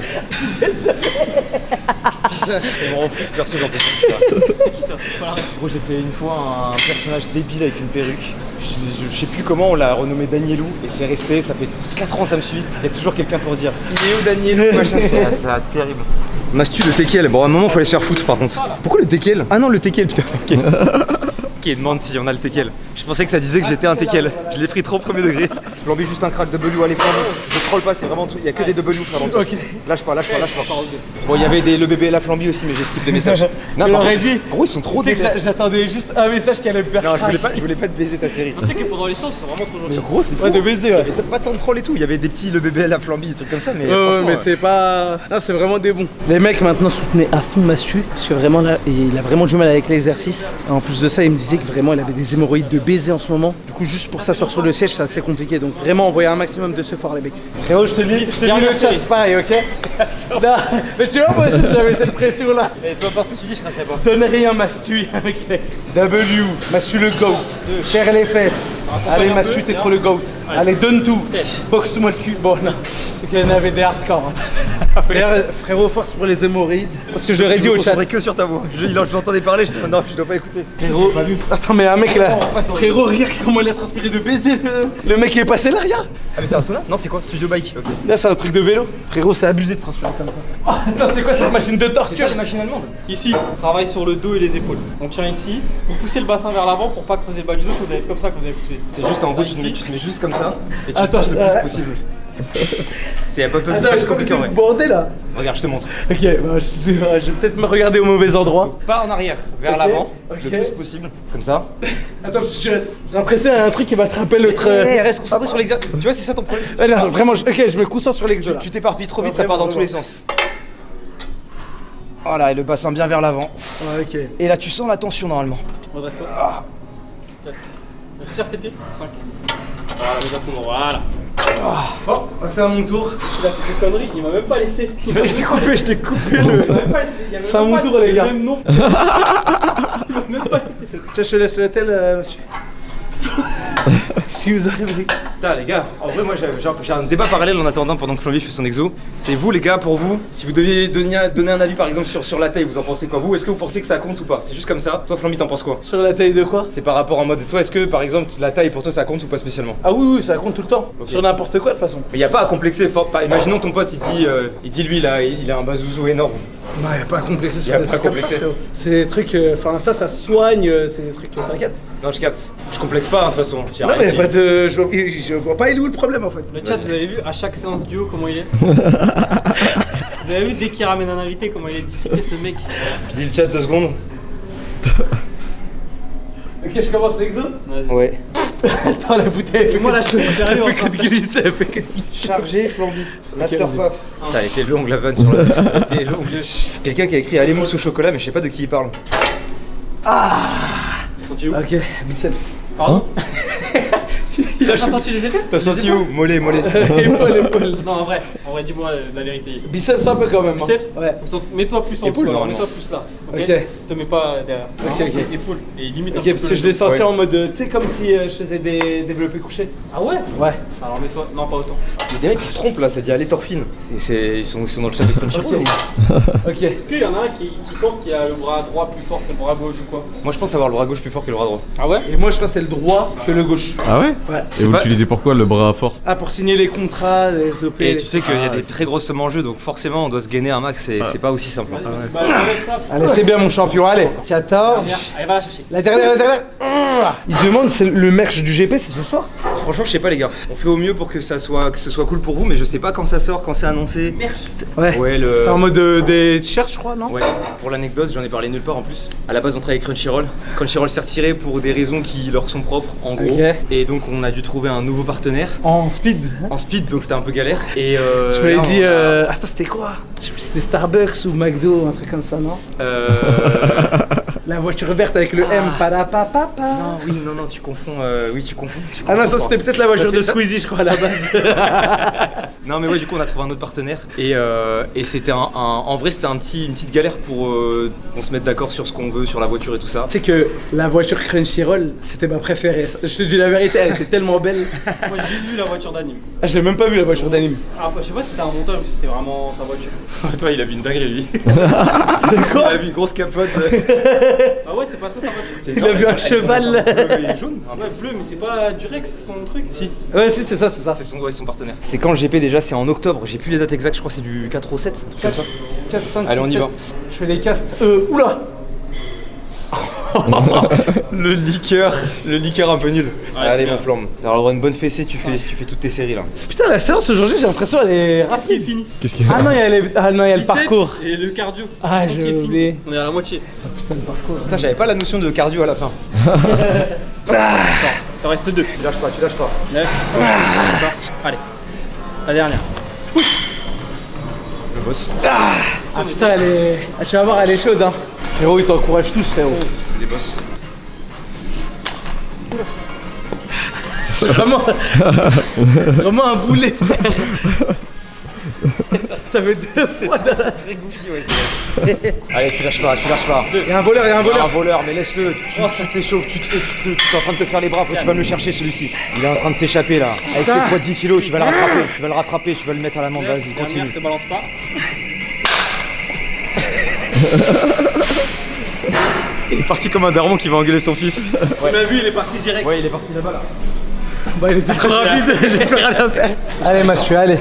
Je m'en fous, ce perso, j'en peux plus. Gros, j'ai fait une fois un personnage débile avec une perruque. Je sais plus comment, on l'a renommé Danielou et c'est resté, ça fait 4 ans ça me suit. Il y a toujours quelqu'un pour dire il est où Danielou machin, c'est terrible. Mastu le teckel, bon à un moment faut aller se faire foutre par contre. Pourquoi le teckel? Ah non le teckel putain, ok. Qui demande si on a le teckel. Je pensais que ça disait que j'étais un teckel. Je l'ai pris trop premier degré. Flambé juste un crack W, allez flamber. Je troll pas, c'est vraiment tout. Il y a que des W frère. Ok. Lâche pas. Bon il y avait le bébé et la flambi aussi mais j'ai skip des messages. Non mais dit. Gros ils sont trop dégueux. J'attendais juste un message qui allait me faire. Non je voulais pas te baiser ta série. Tu sais que pendant les sauces, c'est vraiment trop gentil. Mais gros c'est fou. Ouais, de baiser ouais. Il y avait pas tant de trolls et tout. Il y avait des petits le bébé et la flambi, des trucs comme ça mais. Mais c'est pas. Non c'est vraiment des bons. Les mecs maintenant soutenaient à fond Mastu parce que vraiment là il a vraiment du mal avec l'exercice. En plus de ça il me disait que vraiment il avait des hémorroïdes de baiser en ce moment. Du coup juste pour s'asseoir sur le siège c'est assez compliqué. Donc vraiment envoyer un maximum de support les mecs. Frérot je te lis le chat pareil ok. Non mais tu vois moi aussi j'avais cette pression là. Et toi parce que tu dis je craquerais pas. Donne rien Mastu avec les W. Mastu le GOAT. Serre les fesses. Allez Mastu t'es trop le GOAT. Allez donne tout. Boxe-moi le cul. Bon non. Il y en avait des hardcore. Frérot force pour les hémorroïdes. Parce que je leur ai dit au chat. Que sur ta voix. Je l'entendais parler, je non je dois pas écouter. Frérot. Attends mais un mec là. Frérot regarde comment il a transpiré de baiser. Le mec il est passé là regarde. Ah mais c'est un sauna? Non c'est quoi? Studio bike. Okay. Là c'est un truc de vélo. Frérot c'est abusé de transpirer comme ça. Oh, attends c'est quoi cette machine de torture? C'est ça les machines allemandes. Ici on travaille sur le dos et les épaules. On tient ici. Vous poussez le bassin vers l'avant pour pas creuser le bas du dos. Vous allez être comme ça quand vous allez pousser. C'est juste en gros tu te mets juste comme ça. Et tu pousses le plus possible. C'est un peu plus compliqué en vrai. Bordé là. Regarde, je te montre. Ok, bah, je vais peut-être me regarder au mauvais endroit. Donc, pas en arrière, vers l'avant, le plus possible, comme ça. Attends, parce que j'ai l'impression qu'il y a un truc qui va attraper l'autre. Reste concentré sur l'exercice. Tu vois, c'est ça ton problème. Non, vraiment, ok, je me concentre sur l'exercice. Tu t'éparpilles trop vite, ça part dans tous les sens. Voilà, et le bassin bien vers l'avant. Ok. Et là, tu sens la tension normalement. Redresse-toi. 4. Serre tes pieds. 5. Voilà, exactement, voilà. Oh, c'est à mon tour. Il a fait des conneries, il m'a même pas laissé. C'est vrai, je t'ai coupé le. C'est à mon tour, les gars. Même nom. Il m'a même pas laissé. Tiens, je te laisse l'hôtel, monsieur. Si vous arrivez. Putain, les gars, en vrai, moi j'ai un débat parallèle en attendant pendant que Flamby fait son exo. C'est vous, les gars, pour vous, si vous deviez donner un avis par exemple sur la taille, vous en pensez quoi? Vous, est-ce que vous pensez que ça compte ou pas? C'est juste comme ça. Toi, Flamby, t'en penses quoi? Sur la taille de quoi? C'est par rapport en mode. Toi, est-ce que par exemple la taille pour toi ça compte ou pas spécialement? Ah oui, ça compte tout le temps. Okay. Sur n'importe quoi de toute façon. Mais y a pas à complexer. Imaginons ton pote, il dit lui là, il a un bazouzou énorme. Non, y a pas à complexer sur des trucs comme ça. C'est des trucs. Enfin, ça soigne, c'est des trucs. T'inquiète. Non, je capte. Je complexe pas, de toute façon. Non, mais y a pas de. Je vois pas, il est où le problème en fait. Le chat, vous avez vu à chaque séance duo comment il est? Vous avez vu dès qu'il ramène un invité comment il est dissipé ce mec? Je lis le chat 2 secondes. Ok, je commence l'exo? Vas-y. Ouais. Attends, la bouteille, fais-moi la chose, sérieux. Elle fait que de glisser, elle fait que de glisser. Chargé, Flamby. Masterpuff. Putain, elle était longue la vanne sur la. Elle était longue. Quelqu'un qui a écrit allez mousse au chocolat, mais je sais pas de qui il parle. Ah! T'as senti où? Ok, biceps. Pardon? Il a pas senti les effets? T'as senti où? Mollet. Épaule. Non, en vrai, dis-moi la vérité. Biceps un peu quand même. Biceps? Ouais. Mets-toi plus en épaule, dessous, mets-toi plus là. Ok. Te mets pas derrière. Ok. Épaule. Et limite un ok, petit parce peu que je l'ai senti en mode, tu sais, comme si je faisais des développés couchés. Ah ouais? Ouais. Alors mets-toi, non pas autant. Il y a des mecs qui se trompent là, ça dit allez torfine. Ils sont dans le chat de Crunchyroll. Ok. Est-ce qu'il y en a un qui pense qu'il a le bras droit plus fort que le bras gauche ou quoi? Moi je pense avoir le bras gauche plus fort que le bras droit. Ah ouais? Et moi je pense que c'est le droit que le gauche. Ah ouais? Ouais. Et vous utilisez pourquoi le bras fort? Ah, pour signer les contrats, les OP. Et tu sais qu'il y a des très grosses sommes en jeu, donc forcément on doit se gainer un max et c'est pas aussi simple. Allez, c'est bien mon champion, allez. 14. Allez, va la chercher. La dernière. Il demande c'est le merch du GP, c'est ce soir? Franchement, je sais pas les gars. On fait au mieux pour que ce soit cool pour vous, mais je sais pas quand ça sort, quand c'est annoncé. Ouais. C'est en mode des t-shirts, je crois, non? Ouais. Pour l'anecdote, j'en ai parlé nulle part en plus. À la base, on travaille avec Crunchyroll. Crunchyroll s'est retiré pour des raisons qui leur sont propres, en gros. Okay. Et donc, on a dû trouver un nouveau partenaire. En speed. En speed, donc c'était un peu galère. Et je m'avais dit, attends, c'était quoi? Je sais plus si c'était Starbucks ou McDo, un truc comme ça, non? La voiture verte avec le M, parapapapa. Non, oui, non, tu confonds. Oui, tu confonds. Ah non, ça c'était peut-être la voiture Ça, de c'est ça. Squeezie, je crois, à la base. Non, mais ouais, du coup, on a trouvé un autre partenaire. Et c'était en vrai, c'était une petite galère pour qu'on se mette d'accord sur ce qu'on veut, sur la voiture et tout ça. Tu sais que la voiture Crunchyroll, c'était ma préférée. Je te dis la vérité, elle était tellement belle. Moi j'ai juste vu la voiture d'anime. Ah, je l'ai même pas vu la voiture d'anime. Ah, bah, je sais pas si c'était un montage ou si c'était vraiment sa voiture. Toi, il a vu une dinguerie, lui. D'accord. Il a vu une grosse capote. Ah ouais, c'est pas ça sa voiture. Il a vu un cheval. Elle est jaune. Ouais, bleu, mais c'est pas Durex son truc. Si. Ouais, si, c'est ça, c'est ça. C'est son partenaire. C'est quand le GP déjà? C'est en octobre. J'ai plus les dates exactes, je crois que c'est du 4 au 7. Un truc comme ça. 4, 5, Allez, on y va. Je fais les castes. Oula. Le liqueur un peu nul. Ouais, allez, c'est mon bien. flamme. T'as le droit à une bonne fessée, tu fais toutes tes séries là. Putain, la séance aujourd'hui, j'ai l'impression elle est Qu'est-ce qui est fini? Qu'est-ce qu'il y a? Ah non, il y a, le Biceps parcours. Et le cardio. Ah, Donc, j'ai qui est fini. oublié. On est à la moitié. Putain, le parcours. Putain, j'avais pas la notion de cardio à la fin. T'en restes 2. Tu lâches pas. 9. Allez. La dernière. Le boss. Ah putain, elle est. Ah, tu vas voir, elle est chaude, hein. Frérot, ils t'encouragent tous, frérot. C'est des boss. Vraiment un boulet, frère. Ça fait 2 fois dans la Très goofy, ouais, c'est vrai. Allez, tu lâches pas. Il y a un voleur, Un voleur, mais laisse-le. Tu t'échauffes, tu es en train de te faire les bras. Après, tu vas me le chercher celui-ci. Il est en train de s'échapper là. Avec ses poids de 10 kilos, tu vas le rattraper. Tu vas le mettre à l'amende. Vas-y, Dernière, continue. je te balance pas. Il est parti comme un daron qui va engueuler son fils. Il m'a vu, il est parti direct. Ouais, il est parti là-bas là. Bah, il était trop rapide, j'ai plus rien à faire. Allez, Mathieu, allez.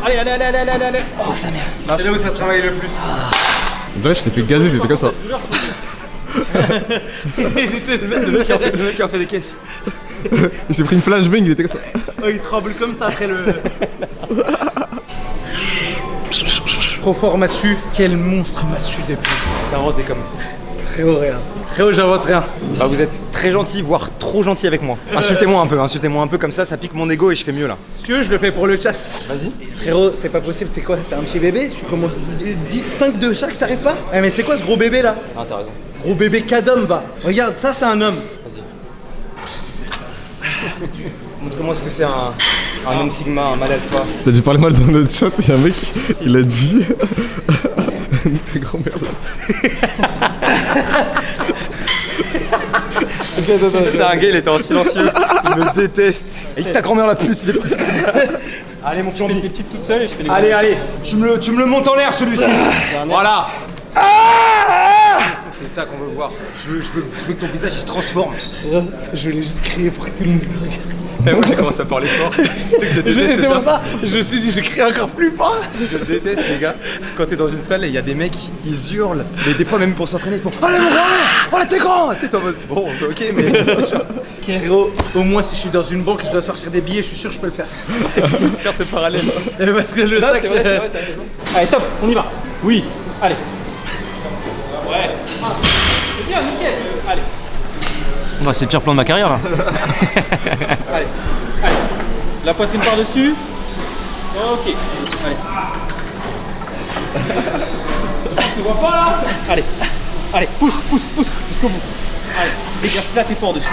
Allez. Oh, sa mère. C'est là où ça travaille le plus. Ouais, je t'ai fait gazer, t'étais comme ça. Le mec qui a fait des caisses. Il s'est pris une flashbang, il était comme ça. Oh, il tremble comme ça après le. Trop fort, Massu. Quel monstre, Massu, depuis. T'as inventé comme. Frérot, rien. Frérot, j'invente rien. Bah, vous êtes très gentil, voire trop gentil avec moi. Insultez-moi un peu comme ça pique mon ego et je fais mieux là. Si tu veux, je le fais pour le chat. Vas-y. Frérot, c'est pas possible, t'es quoi? T'es un petit bébé? Tu commences 5 de chaque, t'arrives pas? Eh, mais c'est quoi ce gros bébé là? Ah, t'as raison. Gros bébé cadom, va. Regarde, ça c'est un homme. Vas-y. Montre-moi ce que c'est un homme sigma, un mal alpha. T'as dû parler mal dans le chat, il y a un mec, il a dit. Ta grand-mère C'est un gars, il était en silencieux. Il me déteste. Et ta grand-mère la plus, il est presque comme ça. Allez, mon Je fais des petites toutes seules et je fais les Allez, tu me le montes en l'air celui-ci. Voilà. C'est ça qu'on veut voir. Je veux que ton visage il se transforme. Je voulais juste crier pour que tout le monde me regarde. Et moi j'ai commencé à parler fort. Tu sais que je déteste C'est pour ça. ça, je me suis dit, je crie encore plus fort. Je déteste les gars. Quand t'es dans une salle et il y a des mecs, ils hurlent. Mais des fois même pour s'entraîner, ils font allez mon grand-mère, oh t'es grand. Tu sais, t'es en mode bon, ok, mais Frérot, au moins si je suis dans une banque, je dois sortir des billets, je suis sûr que je peux le faire. faire ce parallèle. Parce que le Non, sac, c'est vrai, t'as raison. Allez, top, on y va. Oui, allez. Ouais. Ah, c'est bien, nickel. Allez. C'est le pire plan de ma carrière là. Allez. La poitrine par-dessus. Ok. Allez. Je te vois pas là. Allez, pousse jusqu'au bout. Allez, l'exercice là, t'es fort dessus.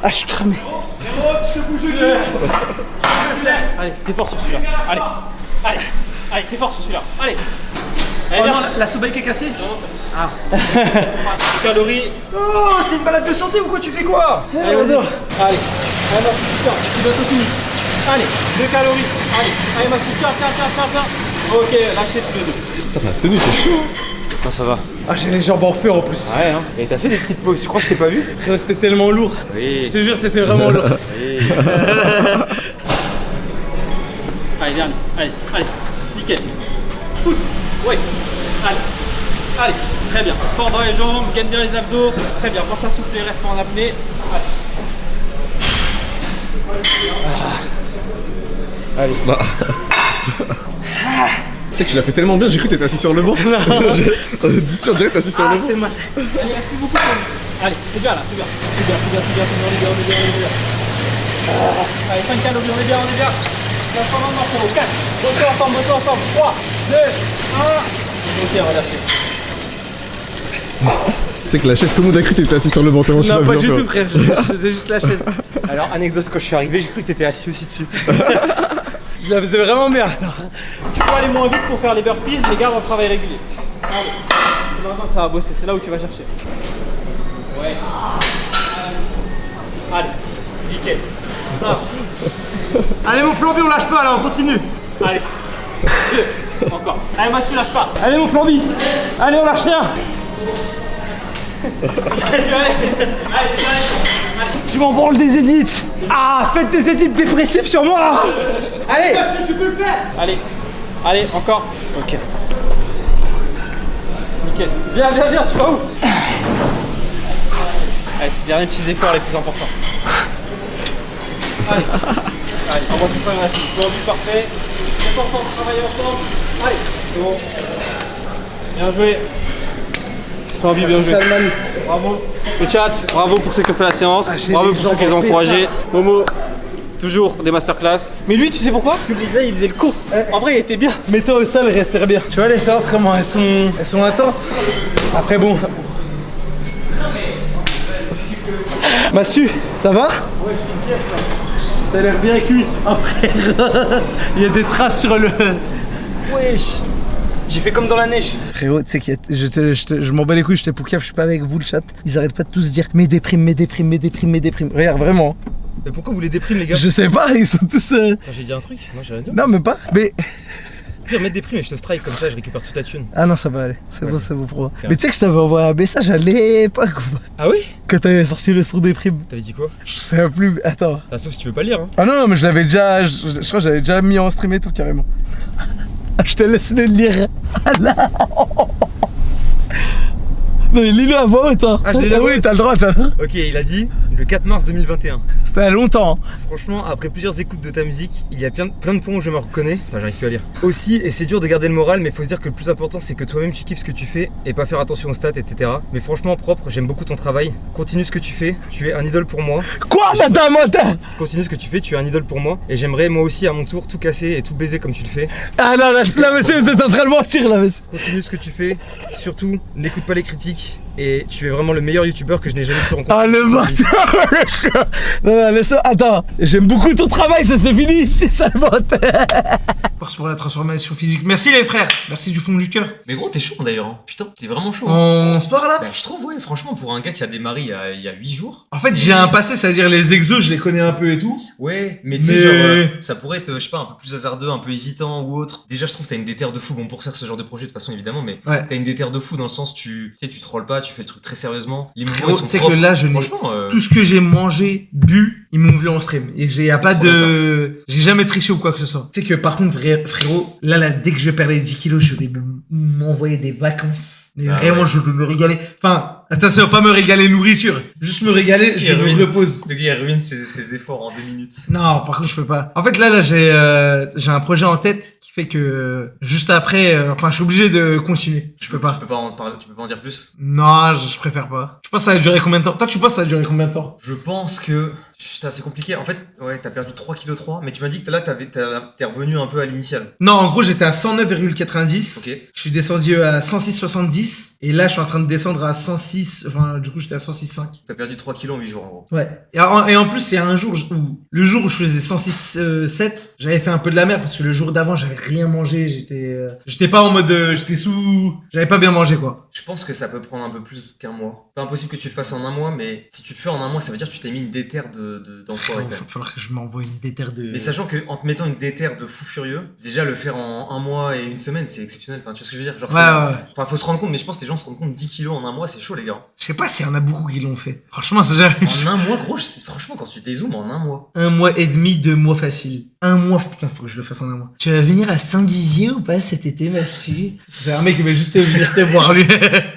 je suis cramé. Héros, tu te bouges le cul. Allez, t'es fort sur celui-là. Allez, t'es fort sur celui-là. Allez. Allez, La soubelle qui est cassée? Non, ça. Calories. Oh, c'est une balade de santé ou quoi? Tu fais quoi? Allez, vas-y. Allez, ma soutien, tu dois te finir. Allez, 2 calories. Allez, ma soutien, tiens. Ok, lâchez tous les deux. Putain, ta tenue, c'est chaud. Non, ça va. Ah, j'ai les jambes en feu en plus. Ouais, hein. Et t'as fait des petites pauses, tu crois que je t'ai pas vu? Frérot, c'était tellement lourd. Oui. Je te jure, c'était vraiment lourd. Oui. Allez, dernier. Allez. Nickel. Pousse. Ouais. Allez. Très bien. Fort dans les jambes, gagne bien les abdos. Très bien. Pense à souffler, reste pas en apnée. Allez. Bah. Tu sais que tu l'as fait tellement bien, j'ai cru que t'étais assis sur le banc. On a dit sur direct, t'es assis sur le banc. C'est mal. Allez, reste plus beaucoup. Allez, c'est bien là, c'est bien. On est bien. Allez, 5 calories, on est bien. Lâche-toi maintenant, frérot. 4. Bossez ensemble. 3, 2, 1. Ok, relâchez. Tu sais que la chaise, tout le monde a cru que t'étais assis sur le banc. Non, pas du tout, frère. Je faisais juste la chaise. Alors, anecdote, quand je suis arrivé, j'ai cru que t'étais assis aussi dessus. Je la faisais vraiment bien. Tu peux aller moins vite pour faire les burpees, mais garde un travail régulier. Allez. C'est maintenant que ça va bosser, c'est là où tu vas chercher. Ouais. Allez, nickel. Ah. Allez, mon flambi, on lâche pas là, on continue. Allez. 2. Encore. Allez, Mathieu, lâche pas. Allez, mon flambi. Allez, on lâche rien. Je m'en branle des edits. Ah, faites des edits dépressifs sur moi là. Allez, tu peux le faire. Allez, allez, encore. Ok. Nickel. Viens, tu vas où? Allez, c'est bien les petits efforts les plus importants. Allez, on va se faire un petit parfait. C'est important de travailler ensemble. Allez, c'est bon. Bien joué. Flamby, bien joué. Bravo. Le chat, bravo pour ceux qui ont fait la séance. Bravo pour ceux qui les ont encouragés. Momo, toujours des masterclass. Mais lui, tu sais pourquoi? Parce que les gars, il faisait le con. En vrai, il était bien. Mets-toi au sol et respire bien. Tu vois les séances comment elles sont intenses. Après bon. Massu, ça va? Ouais, je suis inquiet. T'as l'air bien cuit. Oh frère. Il y a des traces sur le... Wesh. J'ai fait comme dans la neige. Frérot, tu sais que je m'en bats les couilles, je t'ai poucave, je suis pas avec vous le chat. Ils arrêtent pas de tous dire mais déprime. Regarde, vraiment. Mais pourquoi vous les déprimez les gars? Je sais pas, ils sont tous... Attends, j'ai dit un truc? Non, j'ai rien dit. Non, mais pas. Mais... Pire, mettre déprime et je te strike comme ça, je récupère toute la thune. Ah non, ça va aller. C'est bon, c'est bon pour moi. Mais tu sais que je t'avais envoyé un message à l'époque. Ah oui? Quand t'avais sorti le son déprime. T'avais dit quoi? Je sais plus. Attends. Ah, sauf si tu veux pas lire. Hein. Ah non, mais je l'avais déjà. Je crois que j'avais déjà mis en stream et tout carrément. Je te laisse le lire. Ah là. Non, mais lis-le à voix haute. Hein. Ah, je l'ai là, oui, t'as le droit, Ok, il a dit le 4 mars 2021. C'était à longtemps. Franchement, après plusieurs écoutes de ta musique, il y a plein de points où je me reconnais. Putain, j'arrive plus à lire. Aussi, et c'est dur de garder le moral, mais faut se dire que le plus important, c'est que toi-même tu kiffes ce que tu fais et pas faire attention aux stats, etc. Mais franchement, propre, j'aime beaucoup ton travail. Continue ce que tu fais, tu es un idole pour moi. Quoi? Attends. Continue ce que tu fais, tu es un idole pour moi. Et j'aimerais moi aussi à mon tour tout casser et tout baiser comme tu le fais. Ah non, là, monsieur, vous êtes en train de mentir là, monsieur. Continue ce que tu fais. Surtout, n'écoute pas les critiques. Et tu es vraiment le meilleur youtubeur que je n'ai jamais pu rencontrer. Ah le bâtard. Non, laisse. Attends, j'aime beaucoup ton travail, ça c'est fini, c'est ça le menteur. Force pour la transformation physique. Merci les frères, merci du fond du cœur. Mais gros, t'es chaud d'ailleurs, hein. Putain, t'es vraiment chaud. On sport là? Bah, je trouve, ouais, franchement, pour un gars qui a démarré il y a 8 jours. En fait, j'ai un passé, c'est-à-dire les exos, je les connais un peu et tout. Ouais, mais tu sais, genre, ça pourrait être, je sais pas, un peu plus hasardeux, un peu hésitant ou autre. Déjà, je trouve que t'as une déterre de fou. Bon, pour faire ce genre de projet, de toute façon, évidemment, mais ouais. T'as une déterre de fou dans le sens, tu trolles pas, tu fais le truc très sérieusement. Les mouvements, ils sont tu sais que là, tout ce que j'ai mangé, bu, ils m'ont vu en stream. Et y a pas de... J'ai jamais triché ou quoi que ce soit. Tu sais que par contre, frérot, là, dès que je perds les 10 kilos, je vais m'envoyer des vacances. Mais vraiment, je veux me régaler. Enfin, attention, pas me régaler nourriture. Juste me régaler, je me repose. Le gars, il ruine ses efforts en 2 minutes. Non, par contre, je peux pas. En fait, là, j'ai un projet en tête qui fait que juste après, enfin, je suis obligé de continuer. Je peux pas. Tu peux pas en parler, tu peux pas en dire plus? Non, je préfère pas. Tu penses que ça va durer combien de temps? Toi, tu penses que ça va durer combien de temps? Je pense que... Putain, c'est compliqué. En fait, ouais, t'as perdu 3,3 kg, mais tu m'as dit que là, t'es revenu un peu à l'initial. Non, en gros, j'étais à 109,90. Ok. Je suis descendu à 106,70. Et là, je suis en train de descendre à 106. Enfin, du coup, j'étais à 106,5. T'as perdu 3 kg en 8 jours, en gros. Ouais. Et en plus, il y a un jour où, le jour où je faisais 106,7, j'avais fait un peu de la merde parce que le jour d'avant, j'avais rien mangé. J'étais pas en mode, j'étais j'avais pas bien mangé, quoi. Je pense que ça peut prendre un peu plus qu'un mois. C'est pas impossible que tu le fasses en un mois, mais si tu le fais en un mois, ça veut dire que tu t'es mis une déterre d'enfoiré. Il va falloir que je m'envoie une déterre de... Mais sachant que en te mettant une déterre de fou furieux, déjà le faire en un mois et une semaine, c'est exceptionnel. Enfin, tu vois ce que je veux dire? Genre, ouais. Enfin, faut se rendre compte, mais je pense que les gens se rendent compte 10 kilos en un mois, c'est chaud, les gars. Je sais pas s'il y en a beaucoup qui l'ont fait. Franchement, c'est jamais... En un mois, gros, franchement, quand tu dézoomes en un mois. 1 mois et demi, 2 mois facile. 1 mois, putain, faut que je le fasse en 1 mois. Tu vas venir à Saint-Dizier ou pas cet été, ma fille? C'est un mec qui va juste venir te voir, lui.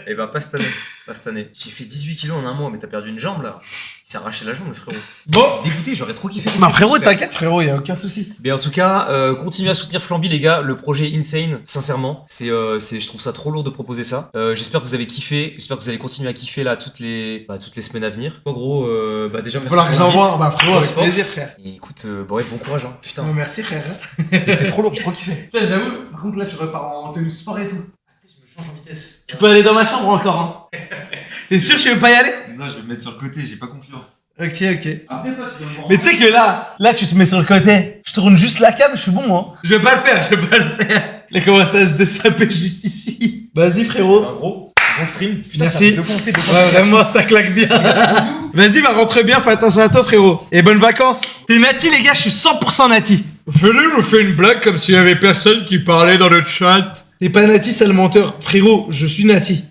Eh ben, pas cette année. Pas cette année. J'ai fait 18 kilos en un mois, mais t'as perdu une jambe, là. Il s'est arraché la jambe, le frérot. Bon. Dégoûté, j'aurais trop kiffé. Bah, frérot, t'inquiète, frérot, y a aucun souci. Mais en tout cas, continuez à soutenir Flamby, les gars. Le projet Insane, sincèrement, je trouve ça trop lourd de proposer ça. J'espère que vous avez kiffé. J'espère que vous allez continuer à kiffer, là, toutes les semaines à venir. En gros, déjà, merci. Falloir que j'envoie, bah, frérot, avec plaisir, frère. Et écoute, ouais, bon courage, hein. Putain. Bon, merci, frère. C'était trop lourd, j'ai trop kiffé. Putain, j'avoue, par contre, là, tu repars en tenue sport et tout. change en vitesse. Tu peux aller dans ma chambre encore, hein. T'es sûr que tu veux pas y aller? Non, je vais me mettre sur le côté, j'ai pas confiance. Ok. Après, toi, tu dois me Mais tu sais que là, tu te mets sur le côté. Je tourne juste la cam, je suis bon, moi. Je vais pas le faire. Il a commencé à se dessaper juste ici. Vas-y, frérot. Gros, bon stream. Putain, Merci. ça fait 2 fois on fait, 2 fois Ouais, vraiment, ça claque bien. Vas-y, va rentre bien, fais attention à toi, frérot. Et bonnes vacances. T'es Nati, les gars, je suis 100% Nati. Venez nous faire une blague comme s'il y avait personne qui parlait dans le chat. T'es pas Nati, c'est le menteur. Frérot, je suis Nati.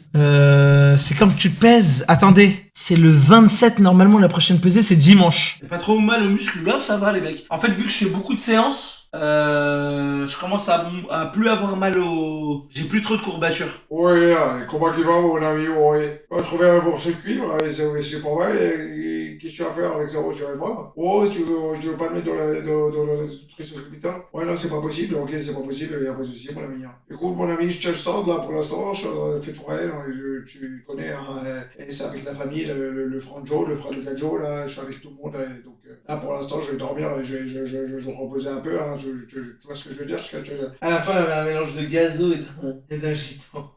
C'est quand tu pèses. Attendez, c'est le 27 normalement, la prochaine pesée, c'est dimanche. J'ai pas trop mal aux muscles, là, ça va les mecs. En fait, vu que je fais beaucoup de séances, je commence à plus avoir mal au... J'ai plus trop de courbatures. Oui, comment qu'il va mon ami, oui. On va trouver un morceau de cuivre, c'est pas mal, qu'est-ce que tu vas faire avec ça, tu vas le prendre? Oh, tu veux pas le mettre dans la nutrition hospital? Ouais, non, c'est pas possible, ok, c'est pas possible, y a pas de souci, mon ami. Écoute, mon ami, je tiens le stand, là, pour l'instant, je fais fourrer, tu connais, et c'est avec la famille, le frère Joe, le frère de Gajo, là, je suis avec tout le monde, donc, là, pour l'instant, je vais dormir, je vais me reposer un peu, tu vois ce que je veux dire? À la fin, il y avait un mélange de gazo et d'agitant.